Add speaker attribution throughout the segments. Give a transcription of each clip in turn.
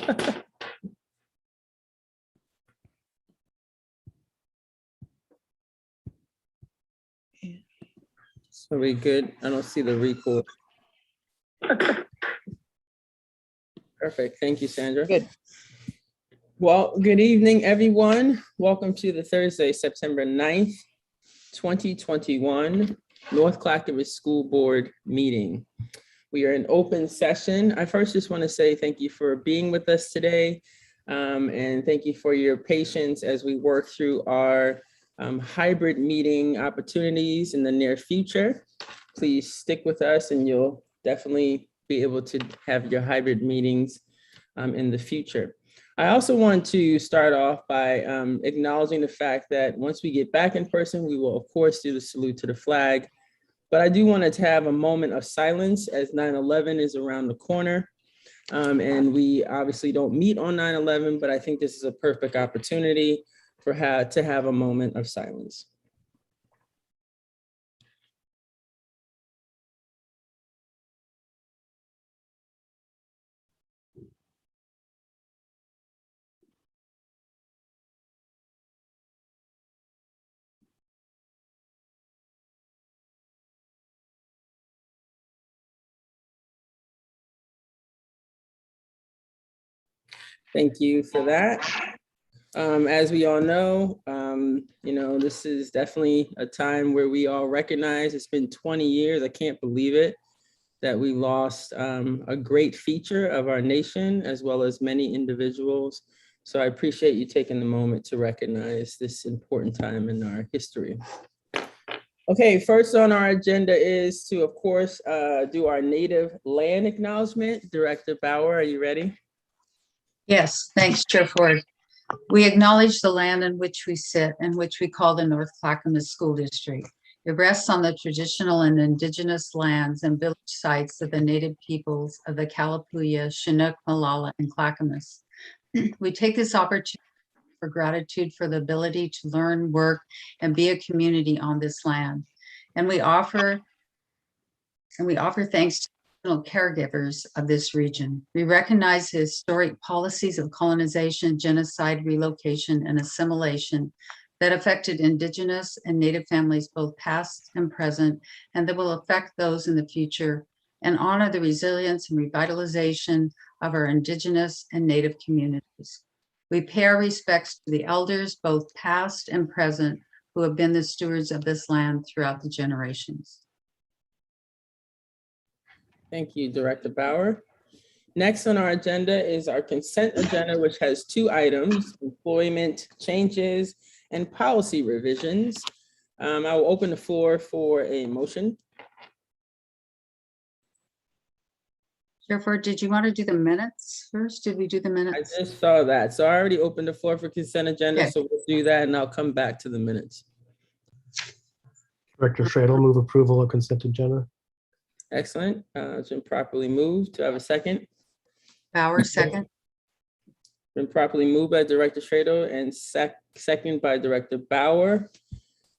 Speaker 1: So we good? I don't see the record. Perfect. Thank you, Sandra.
Speaker 2: Good.
Speaker 1: Well, good evening, everyone. Welcome to the Thursday, September 9th, 2021 North Clackamas School Board meeting. We are in open session. I first just want to say thank you for being with us today. And thank you for your patience as we work through our hybrid meeting opportunities in the near future. Please stick with us and you'll definitely be able to have your hybrid meetings in the future. I also want to start off by acknowledging the fact that once we get back in person, we will of course do the salute to the flag. But I do want to have a moment of silence as 9/11 is around the corner. And we obviously don't meet on 9/11, but I think this is a perfect opportunity for to have a moment of silence. Thank you for that. As we all know, this is definitely a time where we all recognize it's been 20 years. I can't believe it, that we lost a great feature of our nation as well as many individuals. So I appreciate you taking the moment to recognize this important time in our history. Okay, first on our agenda is to, of course, do our native land acknowledgement. Director Bauer, are you ready?
Speaker 3: Yes, thanks, Chair Ford. We acknowledge the land in which we sit and which we call the North Clackamas School District. It rests on the traditional and indigenous lands and village sites of the native peoples of the Kalapuya, Chinook, Malala, and Clackamas. We take this opportunity for gratitude for the ability to learn, work, and be a community on this land. And we offer thanks to caregivers of this region. We recognize the historic policies of colonization, genocide, relocation, and assimilation that affected Indigenous and Native families, both past and present, and that will affect those in the future, and honor the resilience and revitalization of our Indigenous and Native communities. We pay our respects to the elders, both past and present, who have been the stewards of this land throughout the generations.
Speaker 1: Thank you, Director Bauer. Next on our agenda is our consent agenda, which has 2 items: employment changes and policy revisions. I will open the floor for a motion.
Speaker 3: Chair Ford, did you want to do the minutes first? Did we do the
Speaker 1: I
Speaker 3: minutes?
Speaker 1: just saw that. So I already opened the floor for consent agenda,
Speaker 3: Okay.
Speaker 1: so we'll do that and I'll come back to the minutes.
Speaker 4: Director Schradel, move approval of consent agenda.
Speaker 1: Excellent. It's been properly moved. Do I have a second?
Speaker 3: Bauer, second.
Speaker 1: Been properly moved by Director Schradel and second by Director Bauer.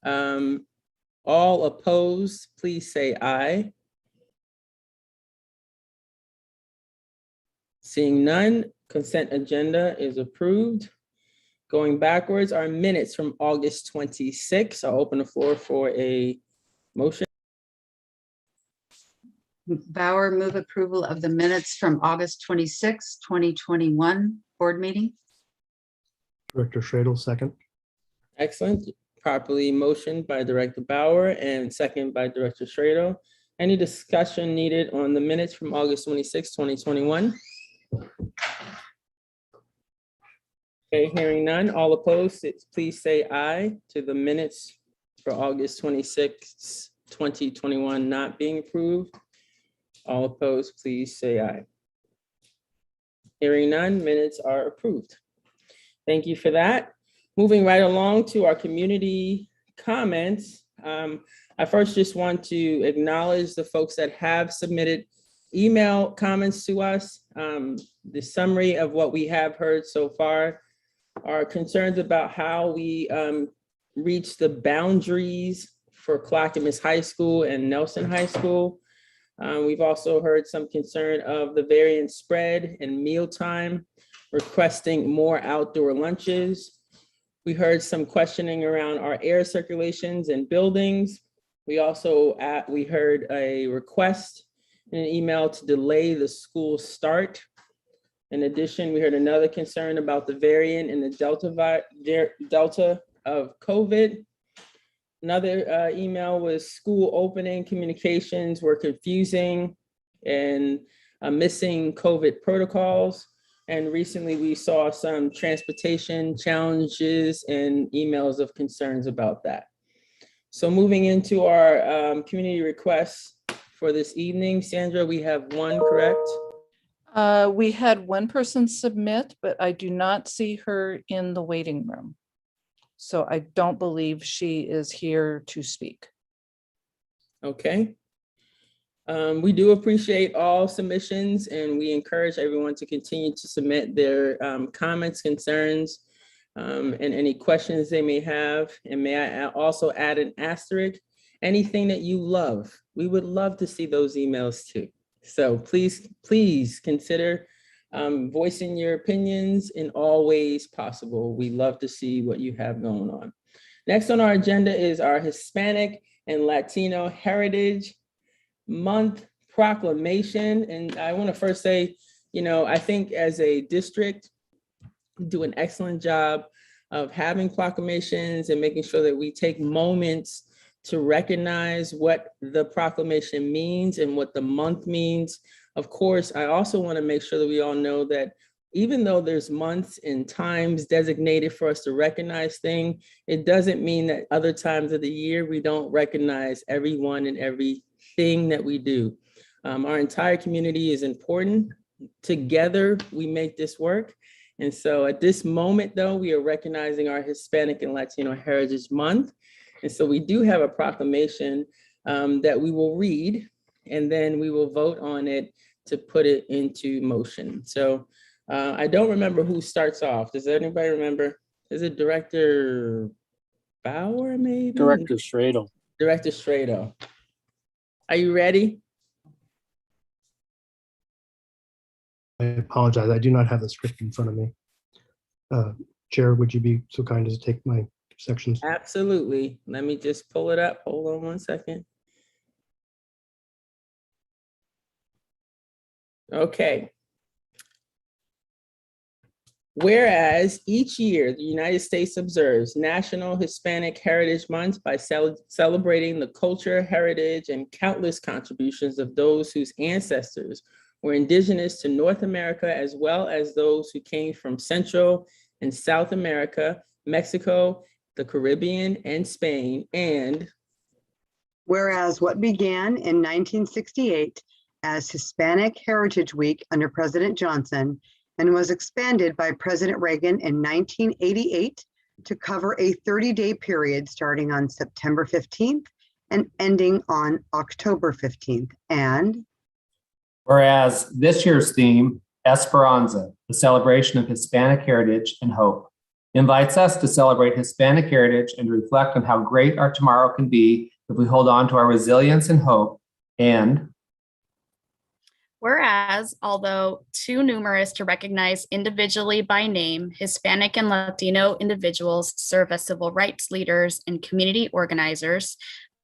Speaker 1: All opposed, please say aye. Seeing none, consent agenda is approved. Going backwards, our minutes from August 26th. I'll open the floor for a motion.
Speaker 3: Bauer, move approval of the minutes from August 26, 2021 board meeting.
Speaker 4: Director Schradel, second.
Speaker 1: Excellent. Properly motioned by Director Bauer and second by Director Schradel. Any discussion needed on the minutes from August 26, 2021? Okay, hearing none. All opposed, please say aye to the minutes for August 26, 2021 not being approved. All opposed, please say aye. Hearing none, minutes are approved. Thank you for that. Moving right along to our community comments. I first just want to acknowledge the folks that have submitted email comments to us. The summary of what we have heard so far are concerns about how we reach the boundaries for Clackamas High School and Nelson High School. We've also heard some concern of the variant spread and mealtime requesting more outdoor lunches. We heard some questioning around our air circulations in buildings. We also we heard a request in an email to delay the school start. In addition, we heard another concern about the variant and the Delta of COVID. Another email was school opening communications were confusing and missing COVID protocols. And recently we saw some transportation challenges and emails of concerns about that. So moving into our community requests for this evening, Sandra, we have one, correct?
Speaker 2: We had one person submit, but I do not see her in the waiting room. So I don't believe she is here to speak.
Speaker 1: Okay. We do appreciate all submissions, and we encourage everyone to continue to submit their comments, concerns, and any questions they may have. And may I also add an asterisk, anything that you love. We would love to see those emails too. So please consider voicing your opinions in all ways possible. We love to see what you have going on. Next on our agenda is our Hispanic and Latino Heritage Month proclamation. And I want to first say, I think as a district, we do an excellent job of having proclamations and making sure that we take moments to recognize what the proclamation means and what the month means. Of course, I also want to make sure that we all know that even though there's months and times designated for us to recognize things, it doesn't mean that other times of the year we don't recognize everyone and everything that we do. Our entire community is important. Together, we make this work. And so at this moment, though, we are recognizing our Hispanic and Latino Heritage Month. And so we do have a proclamation that we will read, and then we will vote on it to put it into motion. So I don't remember who starts off. Does anybody remember? Is it Director Bauer, maybe?
Speaker 5: Director Stradle.
Speaker 1: Director Stradle. Are you ready?
Speaker 4: I apologize. I do not have the script in front of me. Chair, would you be so kind as to take my sections?
Speaker 1: Absolutely. Let me just pull it up. Hold on one second. Okay. Whereas each year, the United States observes National Hispanic Heritage Month by celebrating the culture, heritage, and countless contributions of those whose ancestors were indigenous to North America, as well as those who came from Central and South America, Mexico, the Caribbean, and Spain. And
Speaker 6: whereas what began in 1968 as Hispanic Heritage Week under President Johnson and was expanded by President Reagan in 1988 to cover a 30-day period starting on September 15th and ending on October 15th. And
Speaker 7: whereas this year's theme, Esperanza, the celebration of Hispanic heritage and hope, invites us to celebrate Hispanic heritage and to reflect on how great our tomorrow can be if we hold on to our resilience and hope. And
Speaker 8: whereas, although too numerous to recognize individually by name, Hispanic and Latino individuals serve as civil rights leaders and community organizers,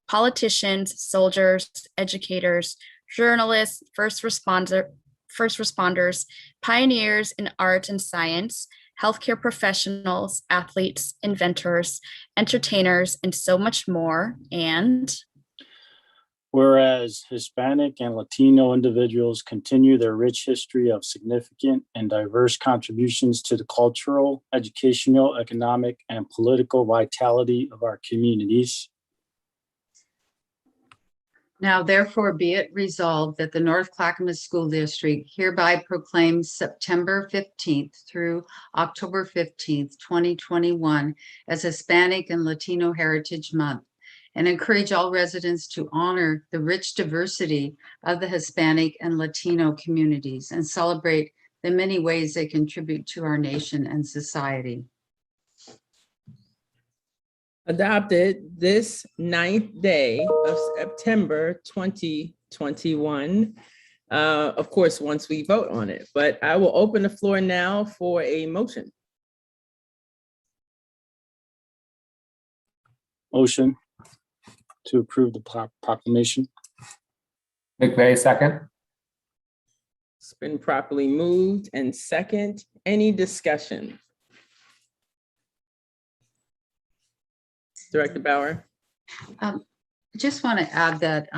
Speaker 8: politicians, soldiers, educators, journalists, first responders, pioneers in art and science, healthcare professionals, athletes, inventors, entertainers, and so much more. And
Speaker 5: whereas Hispanic and Latino individuals continue their rich history of significant and diverse contributions to the cultural, educational, economic, and political vitality of our communities.
Speaker 3: Now therefore be it resolved that the North Clackamas School District hereby proclaims September 15th through October 15th, 2021 as Hispanic and Latino Heritage Month, and encourage all residents to honor the rich diversity of the Hispanic and Latino communities and celebrate the many ways they contribute to our nation and society.
Speaker 1: Adopted this 9th day of September 2021. of course, once we vote on it. But I will open the floor now for a motion.
Speaker 5: Motion to approve the proclamation.
Speaker 7: McVeigh, second.
Speaker 1: It's been properly moved and second. Any discussion? Director Bauer?
Speaker 3: I just want to add that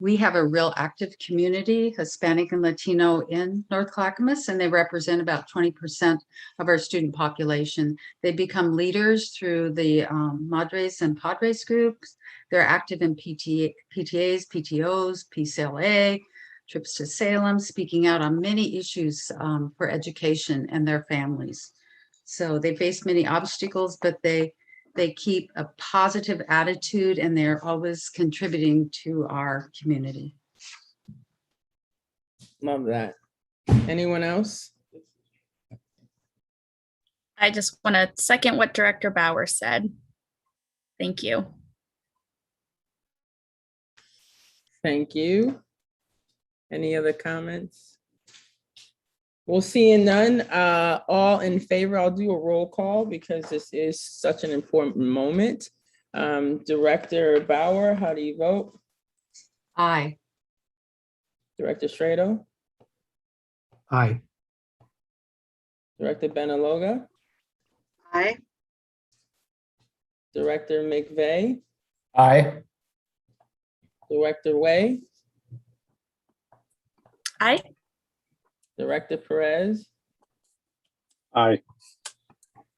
Speaker 3: we have a real active community, Hispanic and Latino in North Clackamas, and they represent about 20% of our student population. They become leaders through the Madres and Padres groups. They're active in PTAs, PTOs, PCLA, trips to Salem, speaking out on many issues for education and their families. So they face many obstacles, but they keep a positive attitude and they're always contributing to our community.
Speaker 1: Love that. Anyone else?
Speaker 8: I just want to second what Director Bauer said. Thank you.
Speaker 1: Thank you. Any other comments? We'll see none. All in favor, I'll do a roll call because this is such an important moment. Director Bauer, how do you vote?
Speaker 3: Aye.
Speaker 1: Director Strado?
Speaker 4: Aye.
Speaker 1: Director Benaloga?
Speaker 6: Aye.
Speaker 1: Director McVeigh?
Speaker 7: Aye.
Speaker 1: Director Way?
Speaker 8: Aye.
Speaker 1: Director Perez?
Speaker 5: Aye.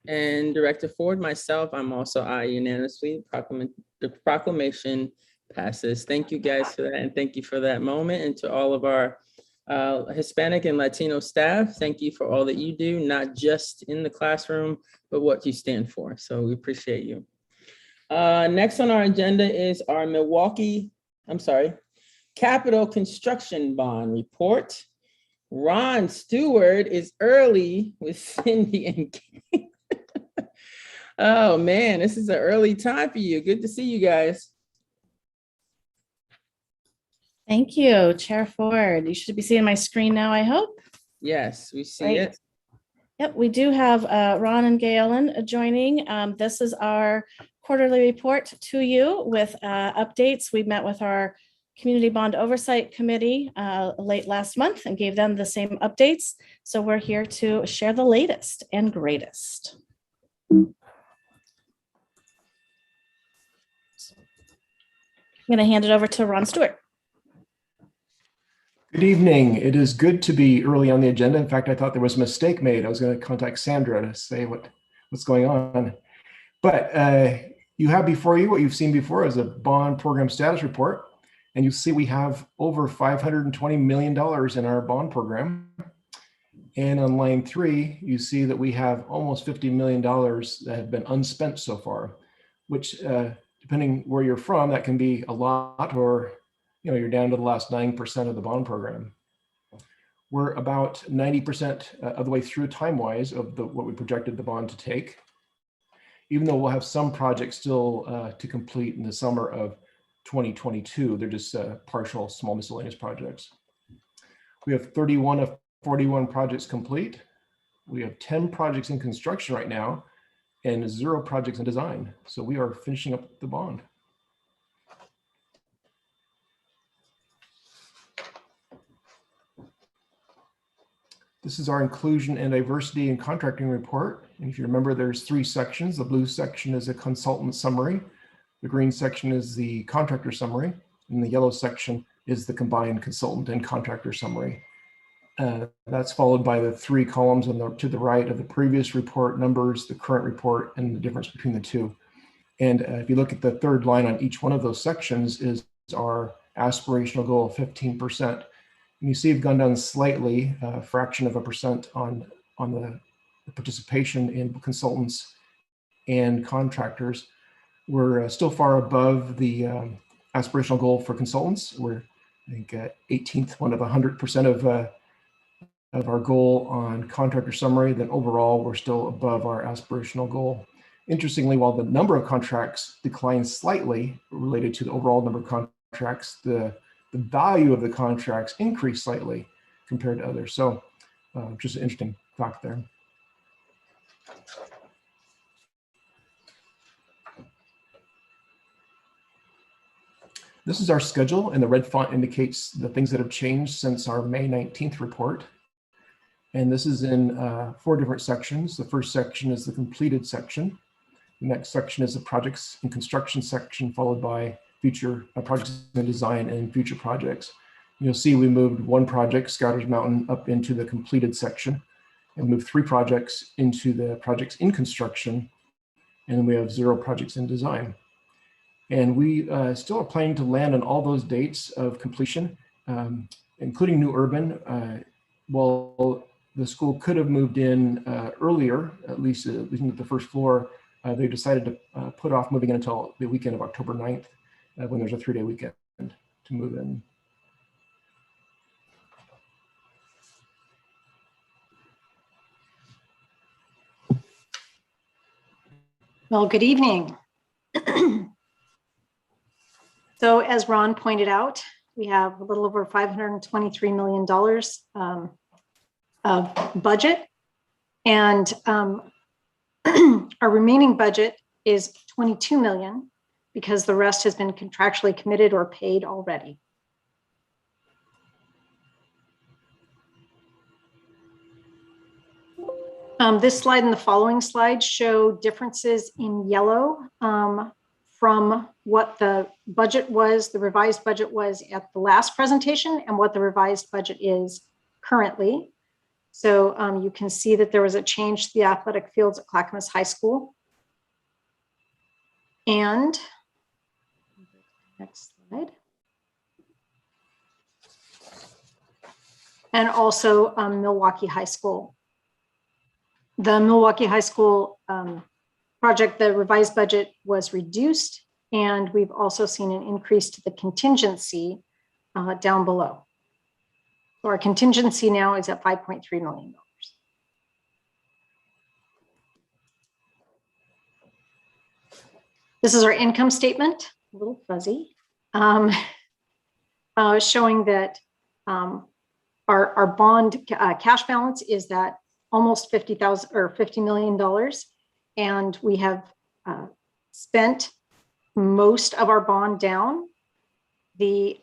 Speaker 1: And Director Ford, myself, I'm also aye unanimously. The proclamation passes. Thank you guys for that, and thank you for that moment. And to all of our Hispanic and Latino staff, thank you for all that you do, not just in the classroom, but what you stand for. So we appreciate you. Next on our agenda is our Capital Construction Bond Report. Ron Stewart is early with Cindy and Kate. Oh man, this is an early time for you. Good to see you guys.
Speaker 9: Thank you, Chair Ford. You should be seeing my screen now, I hope.
Speaker 1: Yes, we see
Speaker 9: Great.
Speaker 1: it.
Speaker 9: Yep, we do have Ron and Galen joining. This is our quarterly report to you with updates. We met with our Community Bond Oversight Committee late last month and gave them the same updates. So we're here to share the latest and greatest. I'm going to hand it over to Ron Stewart.
Speaker 10: Good evening. It is good to be early on the agenda. In fact, I thought there was a mistake made. I was going to contact Sandra to say what's going on. But you have before you what you've seen before as a bond program status report. And you see we have over $520 million in our bond program. And on line 3, you see that we have almost $50 million that have been unspent so far, which depending where you're from, that can be a lot, or you're down to the last 9% of the bond program. We're about 90% of the way through time-wise of what we projected the bond to take, even though we'll have some projects still to complete in the summer of 2022. They're just partial small miscellaneous projects. We have 31 of 41 projects complete. We have 10 projects in construction right now and 0 projects in design. So we are finishing up the bond. This is our inclusion and diversity and contracting report. And if you remember, there's 3 sections. The blue section is a consultant summary. The green section is the contractor summary. And the yellow section is the combined consultant and contractor summary. That's followed by the 3 columns to the right of the previous report numbers, the current report, and the difference between the 2. And if you look at the 3rd line on each one of those sections is our aspirational goal of 15%. And you see you've gone down slightly, a fraction of a percent on the participation in consultants and contractors. We're still far above the aspirational goal for consultants. We're, I think, 18th one of 100% of our goal on contractor summary. Then overall, we're still above our aspirational goal. Interestingly, while the number of contracts declined slightly related to the overall number of contracts, the the value of the contracts increased slightly compared to others. So just an interesting fact there. This is our schedule, and the red font indicates the things that have changed since our May 19th report. And this is in 4 different sections. The first section is the completed section. The next section is the projects and construction section, followed by future projects and design and future projects. You'll see we moved 1 project, Scouters Mountain, up into the completed section, and moved 3 projects into the projects in construction, and then we have 0 projects in design. And we still are planning to land on all those dates of completion, including New Urban. Well, the school could have moved in earlier, at least at the first floor. They decided to put off moving in until the weekend of October 9th, when there's a 3-day weekend to move in.
Speaker 11: Well, good evening. So as Ron pointed out, we have a little over $523 million of budget. And our remaining budget is $22 million because the rest has been contractually committed or paid already. This slide and the following slide show differences in yellow from what the budget was, the revised budget was at the last presentation, and what the revised budget is currently. So you can see that there was a change to the athletic fields at Clackamas High School. And next slide. And also Milwaukee High School. The Milwaukee High School project, the revised budget was reduced, and we've also seen an increase to the contingency down below. So our contingency now is at $5.3 million. This is our income statement, a little fuzzy, showing that our bond cash balance is that almost $50 million, and we have spent most of our bond down. The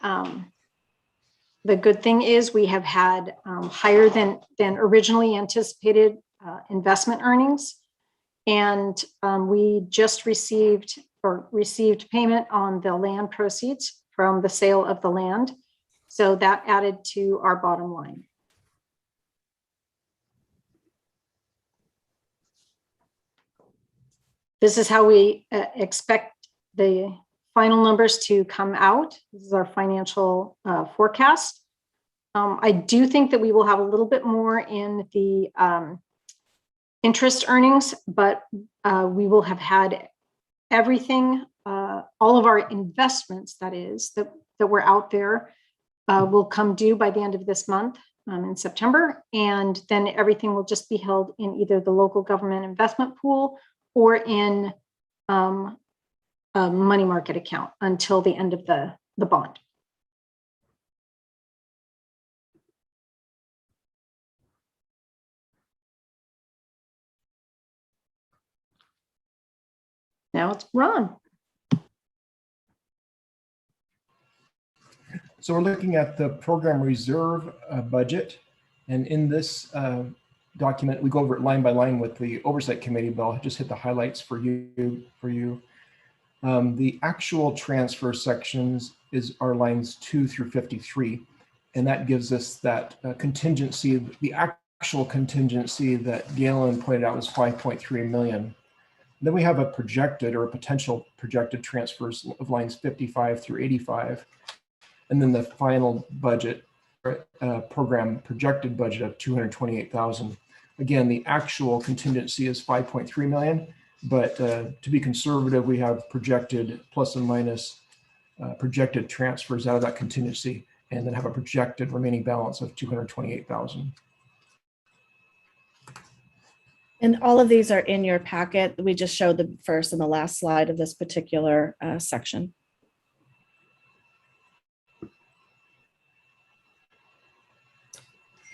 Speaker 11: good thing is we have had higher than originally anticipated investment earnings, and we just received payment on the land proceeds from the sale of the land, so that added to our bottom line. This is how we expect the final numbers to come out. This is our financial forecast. I do think that we will have a little bit more in the interest earnings, but we will have had everything, all of our investments, that were out there will come due by the end of this month in September. And then everything will just be held in either the local government investment pool or in a money market account until the end of the bond. Now it's Ron.
Speaker 10: So we're looking at the program reserve budget, and in this document, we go over it line by line with the oversight committee, but I'll just hit the highlights for you. The actual transfer sections are lines 2 through 53, and that gives us that contingency. The actual contingency that Galen pointed out was $5.3 million. Then we have a projected or a potential projected transfers of lines 55 through 85, and then the final budget program projected budget of $228,000. Again, the actual contingency is $5.3 million, but to be conservative, we have projected plus and minus projected transfers out of that contingency, and then have a projected remaining balance of $228,000.
Speaker 9: And all of these are in your packet. We just showed the first and the last slide of this particular section.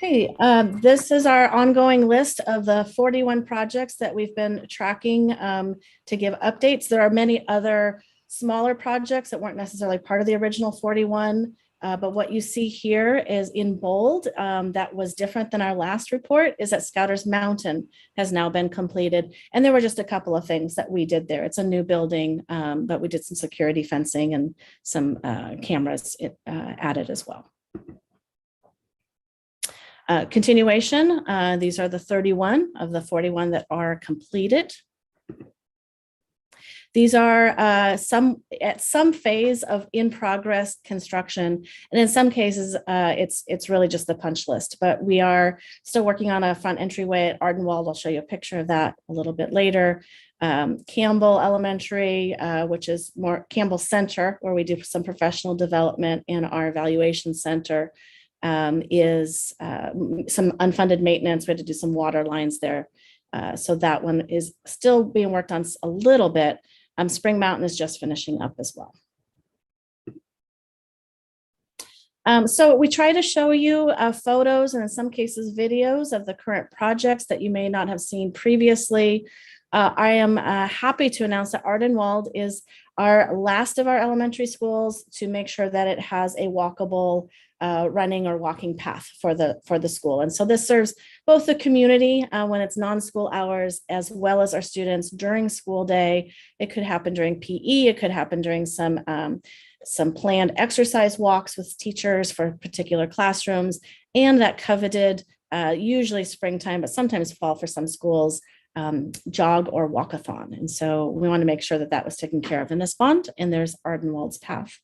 Speaker 9: Okay, this is our ongoing list of the 41 projects that we've been tracking to give updates. There are many other smaller projects that weren't necessarily part of the original 41, but what you see here is in bold that was different than our last report is that Scouters Mountain has now been completed. And there were just a couple of things that we did there. It's a new building, but we did some security fencing and some cameras added as well. Continuation, these are the 31 of the 41 that are completed. These are some at some phase of in progress construction. And in some cases, it's really just the punch list, but we are still working on a front entryway at Ardenwald. I'll show you a picture of that a little bit later. Campbell Elementary, which is more Campbell Center, where we do some professional development, in our evaluation center. Is some unfunded maintenance. We had to do some water lines there. So that one is still being worked on a little bit. Spring Mountain is just finishing up as well. So we try to show you photos and in some cases videos of the current projects that you may not have seen previously. I am happy to announce that Ardenwald is our last of our elementary schools to make sure that it has a walkable running or walking path for the school. And so this serves both the community when it's non-school hours, as well as our students during school day. It could happen during PE. It could happen during some planned exercise walks with teachers for particular classrooms, and that coveted, usually springtime, but sometimes fall for some schools, jog or walkathon. And so we want to make sure that that was taken care of in this bond. And there's Ardenwald's path.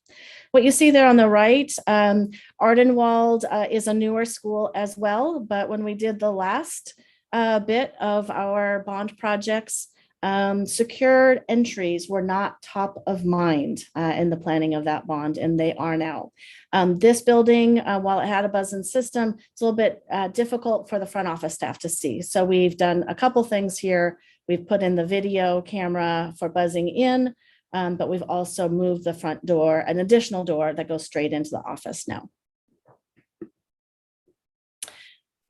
Speaker 9: What you see there on the right, Ardenwald is a newer school as well. But when we did the last bit of our bond projects, secured entries were not top of mind in the planning of that bond, and they are now. This building, while it had a buzz-in system, it's a little bit difficult for the front office staff to see. So we've done a couple things here. We've put in the video camera for buzzing in, but we've also moved the front door, an additional door that goes straight into the office now.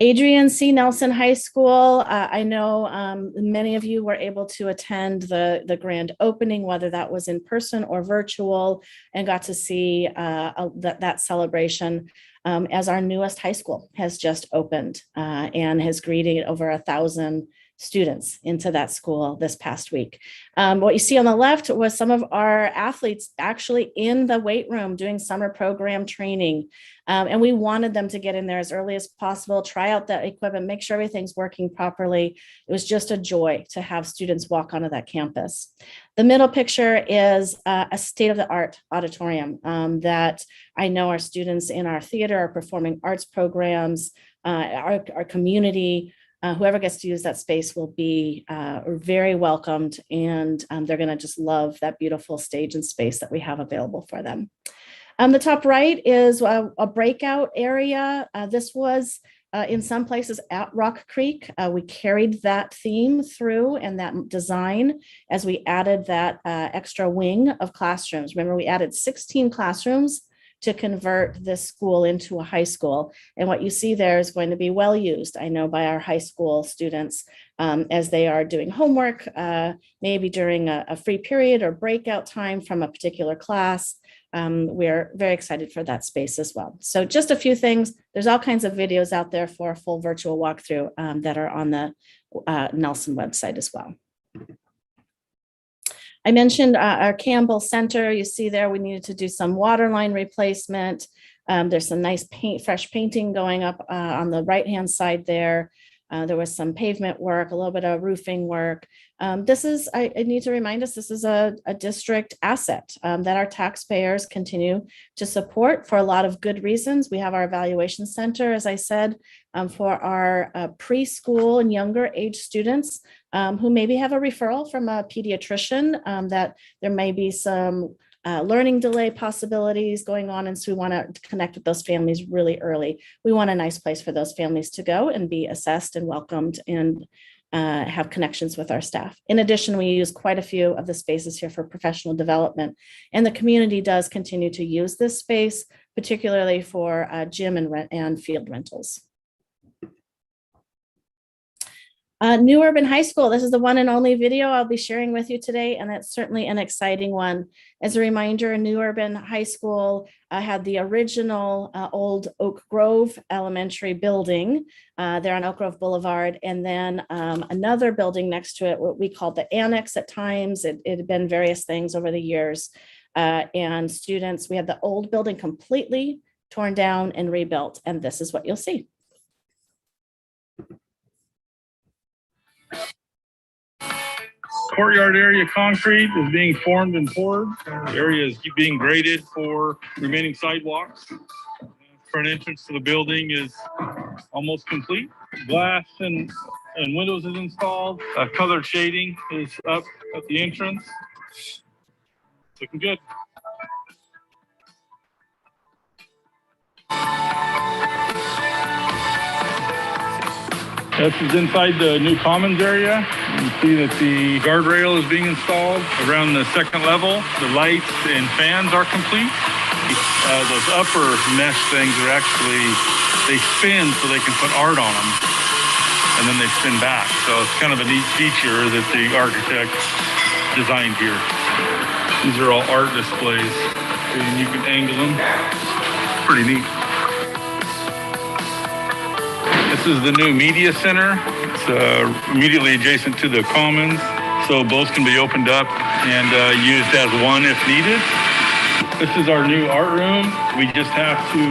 Speaker 9: Adrian C. Nelson High School. I know many of you were able to attend the grand opening, whether that was in person or virtual, and got to see that celebration as our newest high school has just opened and has greeted over 1,000 students into that school this past week. What you see on the left was some of our athletes actually in the weight room doing summer program training. And we wanted them to get in there as early as possible, try out that equipment, make sure everything's working properly. It was just a joy to have students walk onto that campus. The middle picture is a state-of-the-art auditorium that I know our students in our theater, our performing arts programs, our community, whoever gets to use that space will be very welcomed, and they're going to just love that beautiful stage and space that we have available for them. The top right is a breakout area. This was in some places at Rock Creek. We carried that theme through and that design as we added that extra wing of classrooms. Remember, we added 16 classrooms to convert this school into a high school. And what you see there is going to be well used, I know, by our high school students as they are doing homework, maybe during a free period or breakout time from a particular class. We're very excited for that space as well. So just a few things. There's all kinds of videos out there for a full virtual walkthrough that are on the Nelson website as well. I mentioned our Campbell Center. You see there, we needed to do some water line replacement. There's some nice fresh painting going up on the right-hand side there. There was some pavement work, a little bit of roofing work. This is, I need to remind us, this is a district asset that our taxpayers continue to support for a lot of good reasons. We have our evaluation center, as I said, for our preschool and younger age students who maybe have a referral from a pediatrician that there may be some learning delay possibilities going on. And so we want to connect with those families really early. We want a nice place for those families to go and be assessed and welcomed and have connections with our staff. In addition, we use quite a few of the spaces here for professional development. And the community does continue to use this space, particularly for gym and field rentals. New Urban High School, this is the one and only video I'll be sharing with you today, and it's certainly an exciting one. As a reminder, New Urban High School had the original old Oak Grove Elementary building there on Oak Grove Boulevard, and then another building next to it, what we called the Annex at times. It had been various things over the years. And students, we had the old building completely torn down and rebuilt, and this is what you'll see.
Speaker 12: Courtyard area concrete is being formed and poured. The area is being graded for remaining sidewalks. Front entrance to the building is almost complete. Glass and windows is installed. Colored shading is up at the entrance. Looking good. This is inside the new commons area. You can see that the guardrail is being installed around the second level. The lights and fans are complete. Those upper mesh things are actually, they spin so they can put art on them, and then they spin back. So it's kind of a neat feature that the architect designed here. These are all art displays, and you can angle them. Pretty neat. This is the new media center. It's immediately adjacent to the commons, so both can be opened up and used as one if needed. This is our new art room. We just have to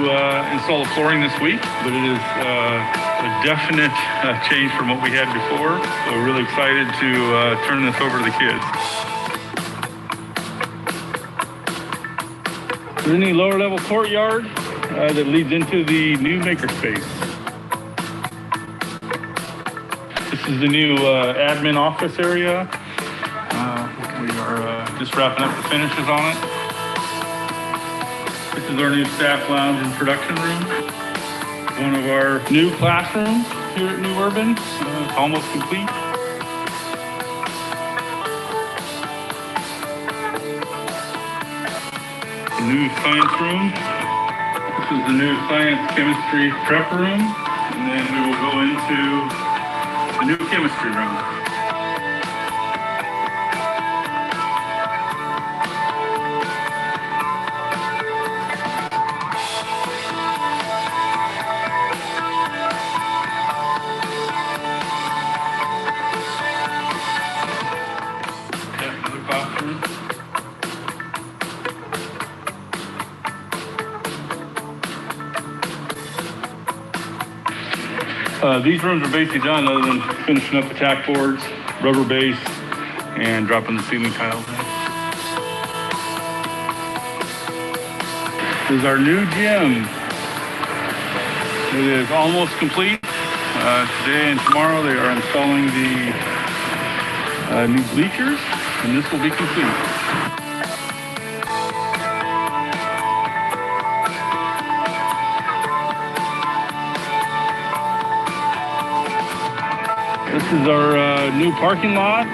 Speaker 12: install the flooring this week, but it is a definite change from what we had before. So we're really excited to turn this over to the kids. There's a new lower level courtyard that leads into the new makerspace. This is the new admin office area. We are just wrapping up the finishes on it. This is our new staff lounge and production room. One of our new classrooms here at New Urban. It's almost complete. The new science room. This is the new science chemistry prep room. And then we will go into the new chemistry room. Another classroom. These rooms are basically done other than finishing up the tack boards, rubber base, and dropping the ceiling tiles in. This is our new gym. It is almost complete. Today and tomorrow they are installing the new bleachers, and this will be complete. This is our new parking lot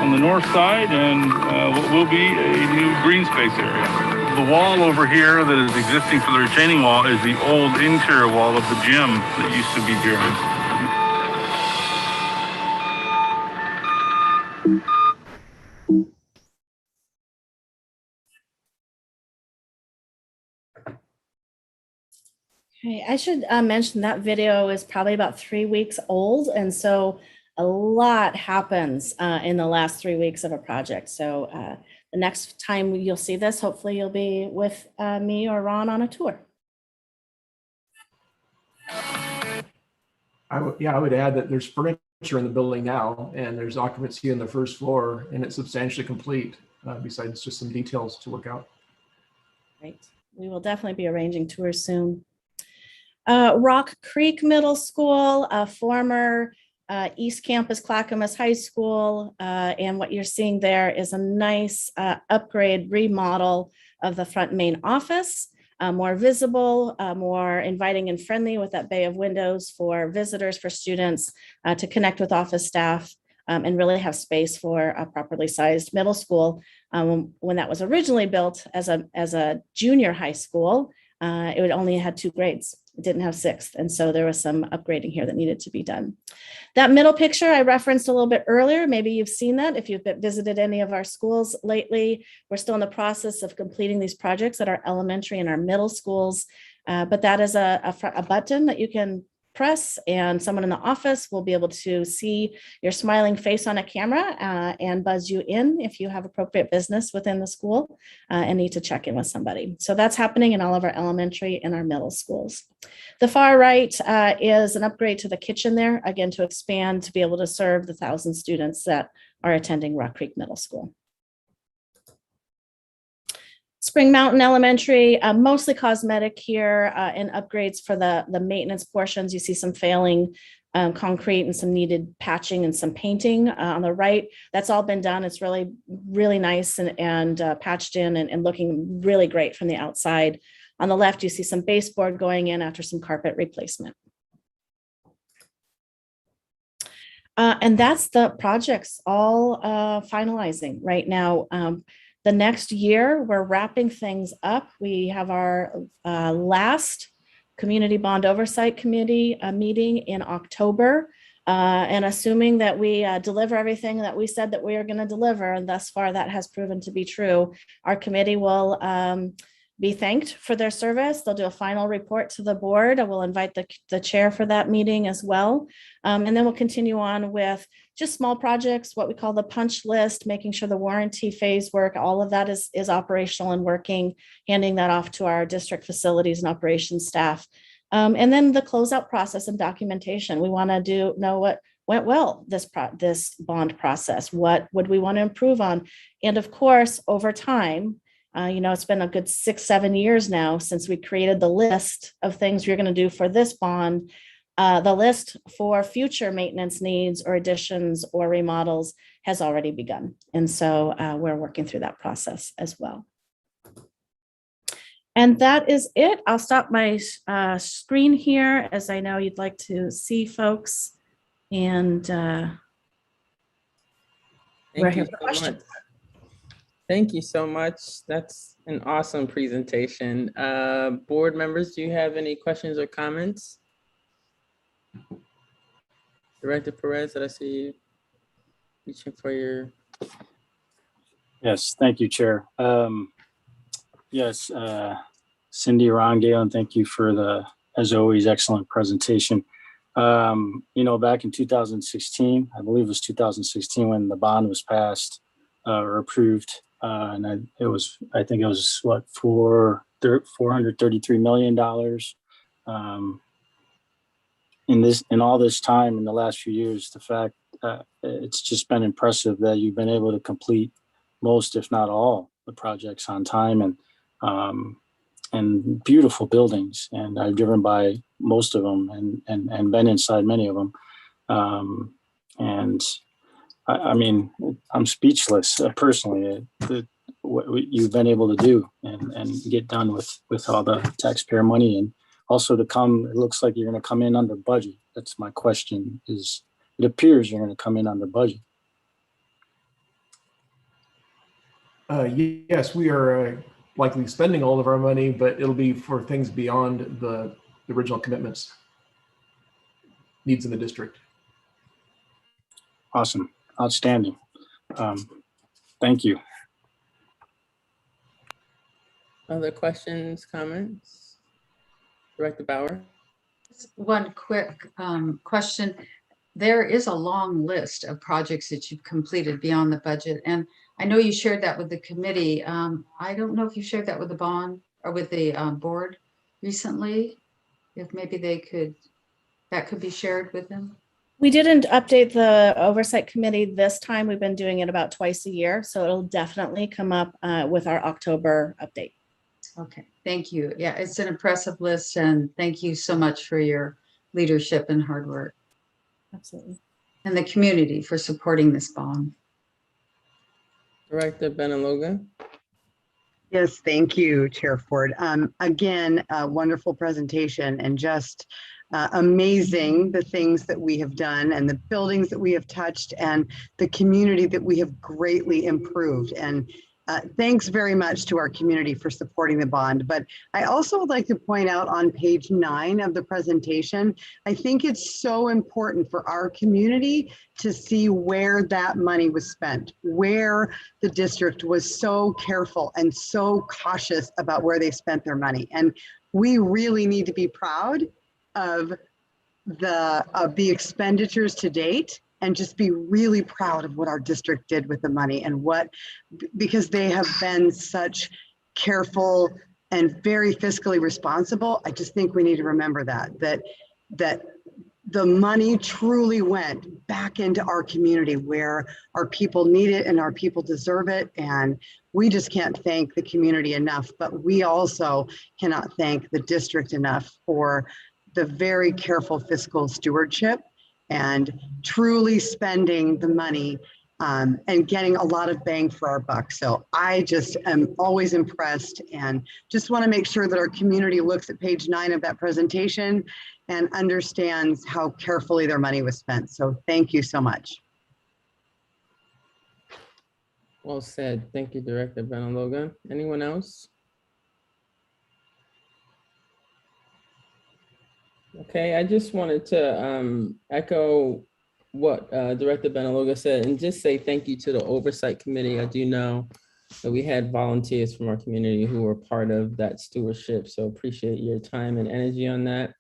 Speaker 12: on the north side and what will be a new green space area. The wall over here that is existing for the retaining wall is the old interior wall of the gym that used to be here.
Speaker 9: Okay, I should mention that video is probably about 3 weeks old, and so a lot happens in the last 3 weeks of a project. So the next time you'll see this, hopefully you'll be with me or Ron on a tour.
Speaker 10: I would add that there's furniture in the building now, and there's occupancy on the first floor, and it's substantially complete, besides just some details to work out.
Speaker 9: Great. We will definitely be arranging tours soon. Rock Creek Middle School, former East Campus Clackamas High School, and what you're seeing there is a nice upgrade remodel of the front main office, more visible, more inviting and friendly with that bay of windows for visitors, for students to connect with office staff, and really have space for a properly sized middle school. When that was originally built as a junior high school, It only had 2 grades. It didn't have 6th. And so there was some upgrading here that needed to be done. That middle picture I referenced a little bit earlier. Maybe you've seen that if you've visited any of our schools lately. We're still in the process of completing these projects at our elementary and our middle schools. But that is a button that you can press, and someone in the office will be able to see your smiling face on a camera and buzz you in if you have appropriate business within the school and need to check in with somebody. So that's happening in all of our elementary and our middle schools. The far right is an upgrade to the kitchen there, again, to expand to be able to serve the 1,000 students that are attending Rock Creek Middle School. Spring Mountain Elementary, mostly cosmetic here and upgrades for the maintenance portions. You see some failing concrete and some needed patching and some painting on the right. That's all been done. It's really, really nice and patched in and looking really great from the outside. On the left, you see some baseboard going in after some carpet replacement. And that's the projects all finalizing right now. The next year, we're wrapping things up. We have our last Community Bond Oversight Committee meeting in October. And assuming that we deliver everything that we said that we are going to deliver, and thus far that has proven to be true, our committee will be thanked for their service. They'll do a final report to the board. I will invite the chair for that meeting as well. And then we'll continue on with just small projects, what we call the punch list, making sure the warranty phase work, all of that is operational and working, handing that off to our district facilities and operations staff. And then the closeout process and documentation. We want to know what went well this bond process. What would we want to improve on? And of course, over time, it's been a good 6-7 years now since we created the list of things we're going to do for this bond. The list for future maintenance needs or additions or remodels has already begun. And so we're working through that process as well. And that is it. I'll stop my screen here as I know you'd like to see folks. And we're here for questions.
Speaker 1: Thank you so much. That's an awesome presentation. Board members, do you have any questions or comments? Director Perez, did I see you reaching for your?
Speaker 5: Yes, thank you, Chair. Yes, Cindy, Ron, Galen, thank you for the, as always, excellent presentation. Back in 2016, I believe it was 2016 when the bond was passed or approved. And I think it was what, $433 million. In all this time, in the last few years, the fact it's just been impressive that you've been able to complete most, if not all, the projects on time and beautiful buildings. And I've driven by most of them and been inside many of them. I mean, I'm speechless personally. What you've been able to do and get done with all the taxpayer money, and also to come. It looks like you're going to come in under budget. That's my question. It appears you're going to come in under budget.
Speaker 10: Yes, we are likely spending all of our money, but it'll be for things beyond the original commitments, needs in the district.
Speaker 5: Awesome. Outstanding. Thank you.
Speaker 1: Other questions, comments? Director Bauer?
Speaker 3: One quick question. There is a long list of projects that you've completed beyond the budget. And I know you shared that with the committee. I don't know if you shared that with the bond or with the board recently. If maybe that could be shared with them.
Speaker 9: We didn't update the oversight committee this time. We've been doing it about twice a year. So it'll definitely come up with our October update.
Speaker 3: Okay, thank you. Yeah, it's an impressive list, and thank you so much for your leadership and hard work.
Speaker 9: Absolutely.
Speaker 3: And the community for supporting this bond.
Speaker 1: Director Benaloga?
Speaker 6: Yes, thank you, Chair Ford. Again, a wonderful presentation and just amazing the things that we have done and the buildings that we have touched and the community that we have greatly improved. And Thanks very much to our community for supporting the bond. But I also would like to point out on page 9 of the presentation, I think it's so important for our community to see where that money was spent, where the district was so careful and so cautious about where they spent their money. And we really need to be proud of the expenditures to date, and just be really proud of what our district did with the money, and because they have been such careful and very fiscally responsible. I just think we need to remember that the money truly went back into our community where our people need it and our people deserve it. And we just can't thank the community enough, but we also cannot thank the district enough for the very careful fiscal stewardship and truly spending the money and getting a lot of bang for our buck. So I just am always impressed, and just want to make sure that our community looks at page 9 of that presentation and understands how carefully their money was spent. So thank you so much.
Speaker 1: Well said. Thank you, Director Benaloga. Anyone else? Okay, I just wanted to echo what Director Benaloga said and just say thank you to the Oversight Committee. I do know that we had volunteers from our community who were part of that stewardship, so appreciate your time and energy on that.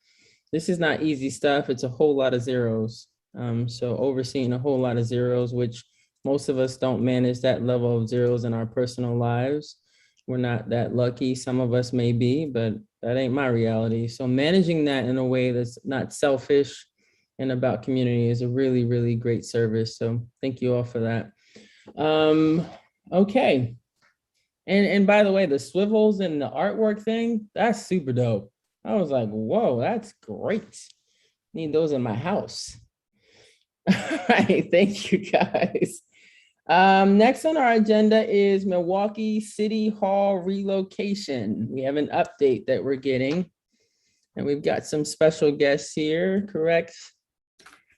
Speaker 1: This is not easy stuff. It's a whole lot of zeros. So overseeing a whole lot of zeros, which most of us don't manage that level of zeros in our personal lives. We're not that lucky. Some of us may be, but that ain't my reality. So managing that in a way that's not selfish and about community is a really, really great service. So thank you all for that. Okay. And by the way, the swivels and the artwork thing, that's super dope. I was like, whoa, that's great. Need those in my house. All right, thank you guys. Next on our agenda is Milwaukee City Hall relocation. We have an update that we're getting, and we've got some special guests here, correct?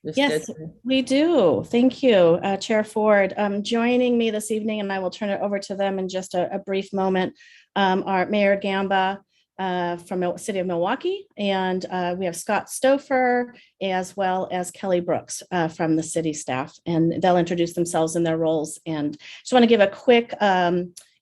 Speaker 9: Yes, we do. Thank you, Chair Ford. Joining me this evening, and I will turn it over to them in just a brief moment, are Mayor Gamba from the city of Milwaukee, and we have Scott Stouffer, as well as Kelly Brooks from the city staff, and they'll introduce themselves in their roles. And just want to give a quick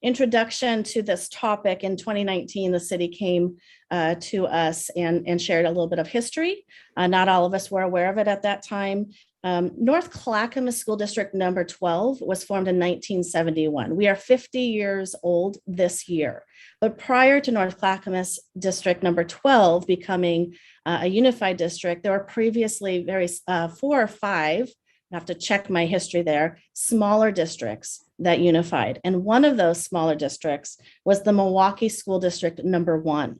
Speaker 9: introduction to this topic. In 2019, the city came to us and shared a little bit of history. Not all of us were aware of it at that time. North Clackamas School District number 12 was formed in 1971. We are 50 years old this year. But prior to North Clackamas District number 12 becoming a unified district, there were previously 4 or 5, I have to check my history there, smaller districts that unified. And one of those smaller districts was the Milwaukee School District number 1.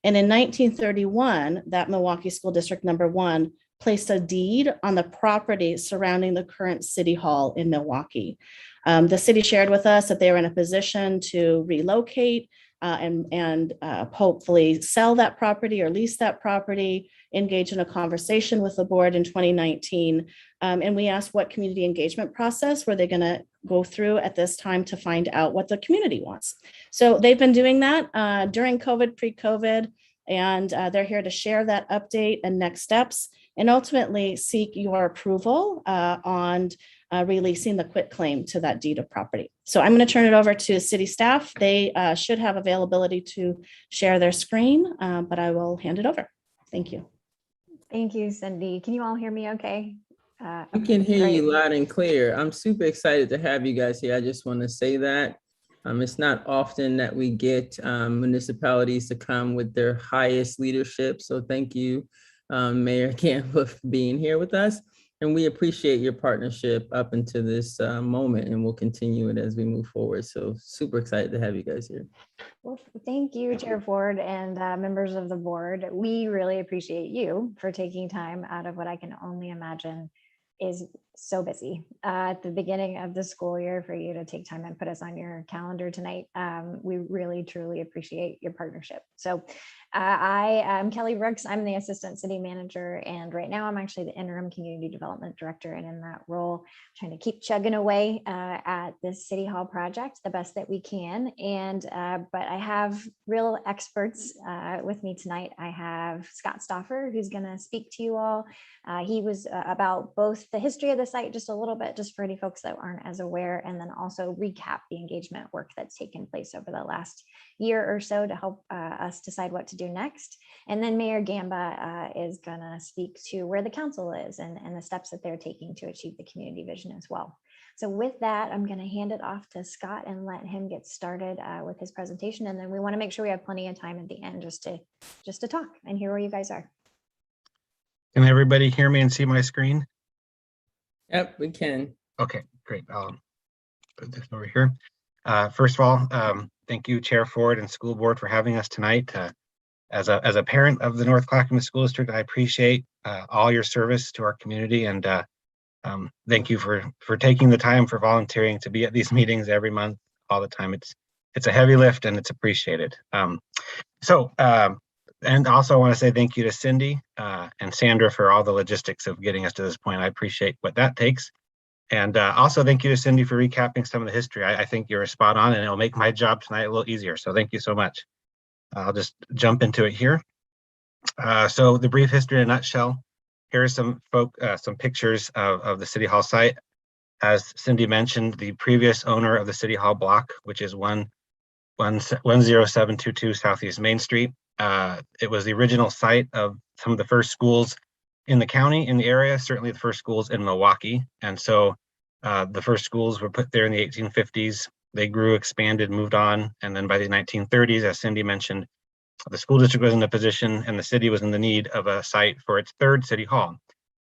Speaker 9: And in 1931, that Milwaukee School District number 1 placed a deed on the property surrounding the current city hall in Milwaukee. The city shared with us that they were in a position to relocate and hopefully sell that property or lease that property, engage in a conversation with the board in 2019. And we asked what community engagement process were they going to go through at this time to find out what the community wants. So they've been doing that during COVID, pre-COVID, and they're here to share that update and next steps, and ultimately seek your approval on releasing the quitclaim to that deed of property. So I'm going to turn it over to city staff. They should have availability to share their screen, but I will hand it over. Thank you.
Speaker 13: Thank you, Cindy. Can you all hear me okay?
Speaker 1: We can hear you loud and clear. I'm super excited to have you guys here. I just want to say that. It's not often that we get municipalities to come with their highest leadership. So thank you, Mayor Gamba, for being here with us. And we appreciate your partnership up until this moment, and we'll continue it as we move forward. So super excited to have you guys here.
Speaker 13: Well, thank you, Chair Ford and members of the board. We really appreciate you for taking time out of what I can only imagine is so busy at the beginning of the school year for you to take time and put us on your calendar tonight. We really, truly appreciate your partnership. So I am Kelly Brooks. I'm the Assistant City Manager, and right now I'm actually the Interim Community Development Director, and in that role, trying to keep chugging away at this City Hall project the best that we can. And but I have real experts with me tonight. I have Scott Stoffer, who's going to speak to you all. He was about both the history of the site, just a little bit, just for any folks that aren't as aware, and then also recap the engagement work that's taken place over the last year or so to help us decide what to do next. And then Mayor Gamba is going to speak to where the council is and the steps that they're taking to achieve the community vision as well. So with that, I'm going to hand it off to Scott and let him get started with his presentation. And then we want to make sure we have plenty of time at the end just to talk and hear where you guys are.
Speaker 14: Can everybody hear me and see my screen?
Speaker 1: Yep, we can.
Speaker 14: Okay, great. I'll put this over here. First of all, thank you, Chair Ford and School Board, for having us tonight. As a parent of the North Clackamas School District, I appreciate all your service to our community, and thank you for taking the time, for volunteering to be at these meetings every month, all the time. It's a heavy lift and it's appreciated. And also I want to say thank you to Cindy and Sandra for all the logistics of getting us to this point. I appreciate what that takes. And also thank you to Cindy for recapping some of the history. I think you're spot on, and it'll make my job tonight a little easier. So thank you so much. I'll just jump into it here. So the brief history in a nutshell. Here are some pictures of the City Hall site. As Cindy mentioned, the previous owner of the City Hall block, which is 10722 Southeast Main Street. It was the original site of some of the first schools in the county, in the area, certainly the first schools in Milwaukee. And so the first schools were put there in the 1850s. They grew, expanded, moved on. And then by the 1930s, as Cindy mentioned, the school district was in a position and the city was in the need of a site for its third city hall.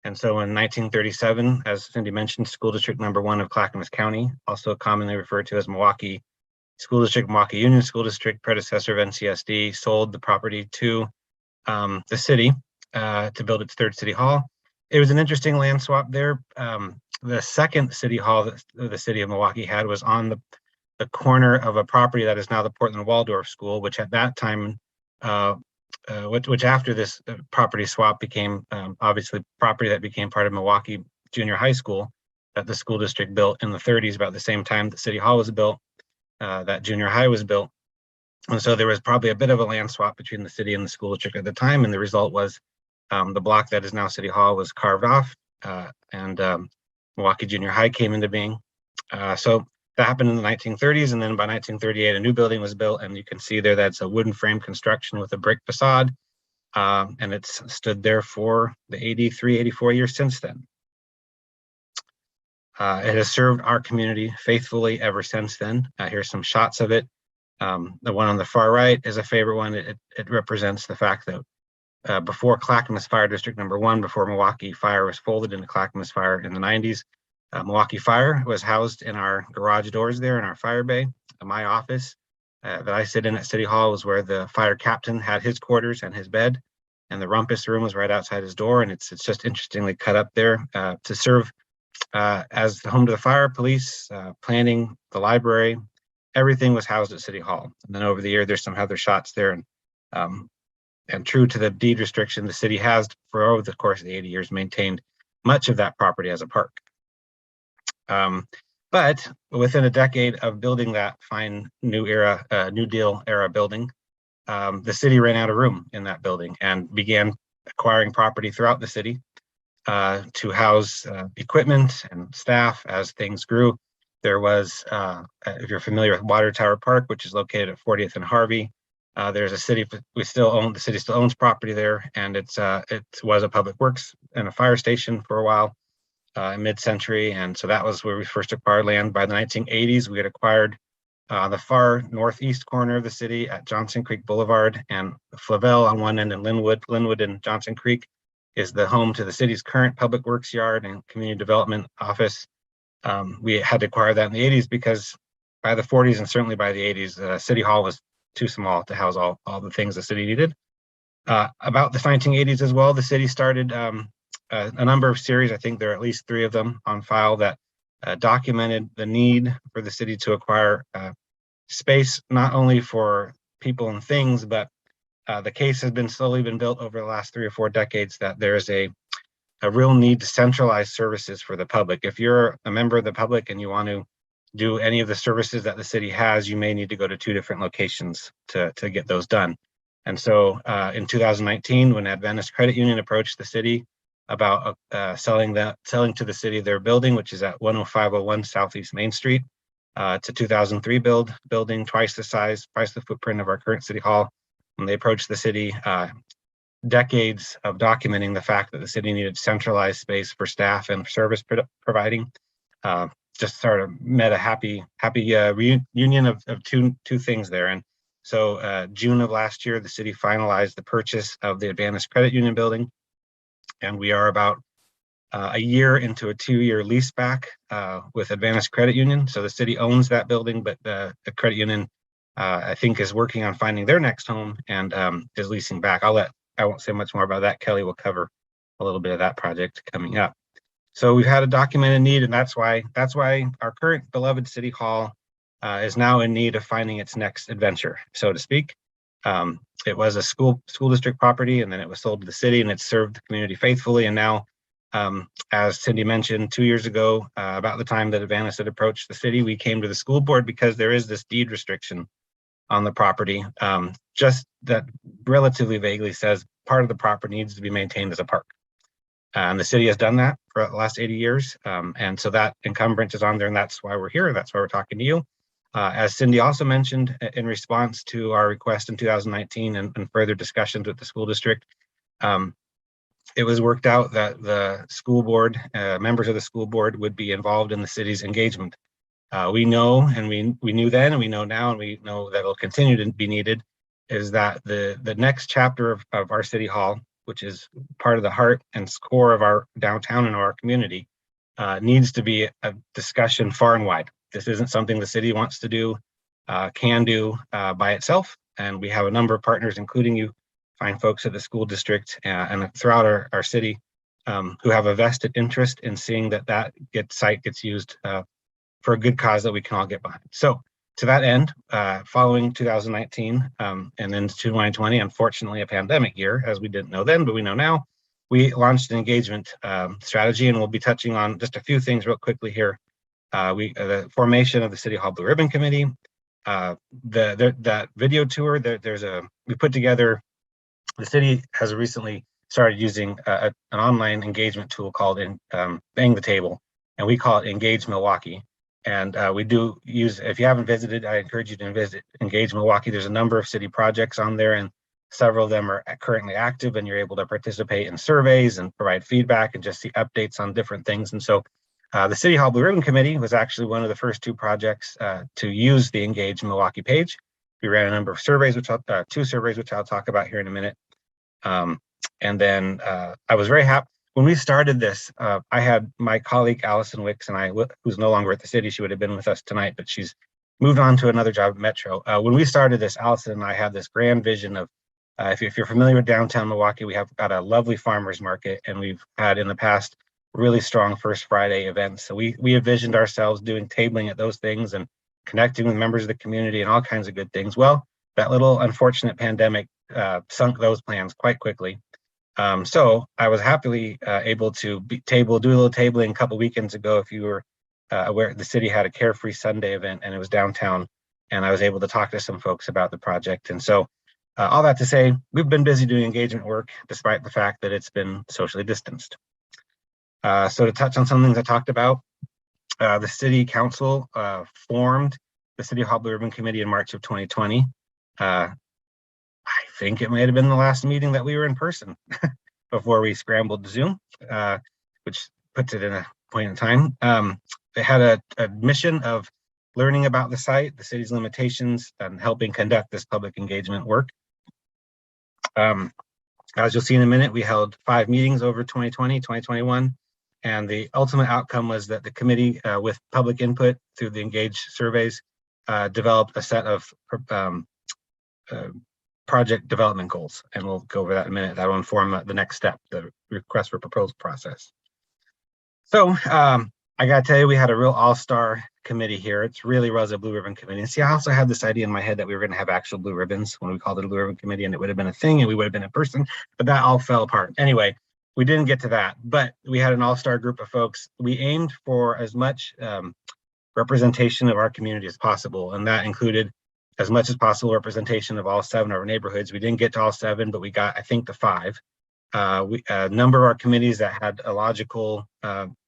Speaker 14: And so in 1937, as Cindy mentioned, school district number 1 of Clackamas County, also commonly referred to as Milwaukee School District, Milwaukee Union School District, predecessor of NCSD, sold the property to the city to build its third city hall. It was an interesting land swap there. The second city hall that the city of Milwaukee had was on the corner of a property that is now the Portland Waldorf School, which at that time, which after this property swap became obviously property that became part of Milwaukee Junior High School that the school district built in the 30s, about the same time that City Hall was built. That junior high was built. And so there was probably a bit of a land swap between the city and the school district at the time. And the result was the block that is now City Hall was carved off and Milwaukee Junior High came into being. So that happened in the 1930s. And then by 1938, a new building was built. And you can see there that's a wooden frame construction with a brick facade. And it's stood there for the 84 years since then. It has served our community faithfully ever since then. Here's some shots of it. The one on the far right is a favorite one. It represents the fact that before Clackamas Fire District number 1, before Milwaukee Fire was folded into Clackamas Fire in the 90s, Milwaukee Fire was housed in our garage doors there in our fire bay. My office that I sit in at City Hall was where the fire captain had his quarters and his bed, and the rumpus room was right outside his door. And it's just interestingly cut up there to serve as the home to the fire, police, planning, the library. Everything was housed at City Hall. And then over the year, there's some other shots there. And true to the deed restriction, the city has, for over the course of the 80 years, maintained much of that property as a park. But within a decade of building that fine New Deal era building, the city ran out of room in that building and began acquiring property throughout the city to house equipment and staff as things grew. There was, if you're familiar with Water Tower Park, which is located at 40th and Harvey, there's a city, the city still owns property there, and it was a public works and a fire station for a while in mid-century. And so that was where we first acquired land. By the 1980s, we had acquired the far northeast corner of the city at Johnson Creek Boulevard and Flavel on one end, and Linwood and Johnson Creek is the home to the city's current public works yard and community development office. We had to acquire that in the 80s because by the 40s and certainly by the 80s, City Hall was too small to house all the things the city needed. About the 1980s as well, the city started a number of series. I think there are at least 3 of them on file that documented the need for the city to acquire space, not only for people and things, but the case has been slowly been built over the last 3 or 4 decades that there is a real need to centralize services for the public. If you're a member of the public and you want to do any of the services that the city has, you may need to go to 2 different locations to get those done. And so in 2019, when Adventist Credit Union approached the city about selling to the city their building, which is at 10501 Southeast Main Street, it's a 2003 building, twice the size, twice the footprint of our current city hall. When they approached the city, decades of documenting the fact that the city needed centralized space for staff and service providing, just sort of met a happy reunion of two things there. And so June of last year, the city finalized the purchase of the Adventist Credit Union building, and we are about a year into a 2-year lease back with Adventist Credit Union. So the city owns that building, but the credit union, I think, is working on finding their next home and is leasing back. I won't say much more about that. Kelly will cover a little bit of that project coming up. So we've had a documented need, and that's why our current beloved city hall is now in need of finding its next adventure, so to speak. It was a school district property, and then it was sold to the city, and it's served the community faithfully. And now, as Cindy mentioned, 2 years ago, about the time that Adventist had approached the city, we came to the school board because there is this deed restriction on the property, just that relatively vaguely says part of the property needs to be maintained as a park. And the city has done that for the last 80 years. And so that encumbrance is on there, and that's why we're here. That's why we're talking to you. As Cindy also mentioned, in response to our request in 2019 and further discussions with the school district, it was worked out that the school board, members of the school board would be involved in the city's engagement. We know, and we knew then, and we know now, and we know that it'll continue to be needed, is that the next chapter of our city hall, which is part of the heart and core of our downtown and our community, needs to be a discussion far and wide. This isn't something the city wants to do, can do by itself. And we have a number of partners, including you, fine folks at the school district and throughout our city, who have a vested interest in seeing that site gets used for a good cause that we can all get behind. So to that end, following 2019 and then 2020, unfortunately a pandemic year, as we didn't know then, but we know now, we launched an engagement strategy, and we'll be touching on just a few things real quickly here. The formation of the City Hall Blue Ribbon Committee, that video tour, we put together, the city has recently started using an online engagement tool called Bang the Table, and we call it Engage Milwaukee. And we do use, if you haven't visited, I encourage you to visit Engage Milwaukee. There's a number of city projects on there, and several of them are currently active, and you're able to participate in surveys and provide feedback and just see updates on different things. And so the City Hall Blue Ribbon Committee was actually one of the first 2 projects to use the Engage Milwaukee page. We ran a number of surveys, 2 surveys, which I'll talk about here in a minute. And then I was very happy. When we started this, I had my colleague, Allison Wicks, and I, who's no longer at the city. She would have been with us tonight, but she's moved on to another job at Metro. When we started this, Allison and I had this grand vision of, if you're familiar with downtown Milwaukee, we have got a lovely farmer's market, and we've had in the past really strong First Friday events. So we envisioned ourselves doing tabling at those things and connecting with members of the community and all kinds of good things. Well, that little unfortunate pandemic sunk those plans quite quickly. So I was happily able to do a little tabling a couple weekends ago. If you were aware, the city had a Carefree Sunday event, and it was downtown, and I was able to talk to some folks about the project. And so all that to say, we've been busy doing engagement work despite the fact that it's been socially distanced. So to touch on some things I talked about, the city council formed the City Hall Blue Ribbon Committee in March of 2020. I think it might have been the last meeting that we were in person before we scrambled to Zoom, which puts it in a point in time. They had a mission of learning about the site, the city's limitations, and helping conduct this public engagement work. As you'll see in a minute, we held 5 meetings over 2020, 2021, and the ultimate outcome was that the committee, with public input through the Engage surveys, developed a set of project development goals. And we'll go over that in a minute. That will inform the next step, the request for proposal process. So I got to tell you, we had a real all-star committee here. It really was a blue ribbon committee. And see, I also had this idea in my head that we were going to have actual blue ribbons when we called it a blue ribbon committee, and it would have been a thing and we would have been in person, but that all fell apart. Anyway, we didn't get to that, but we had an all-star group of folks. We aimed for as much representation of our community as possible, and that included as much as possible representation of all 7 of our neighborhoods. We didn't get to all 7, but we got, I think, to 5. A number of our committees that had a logical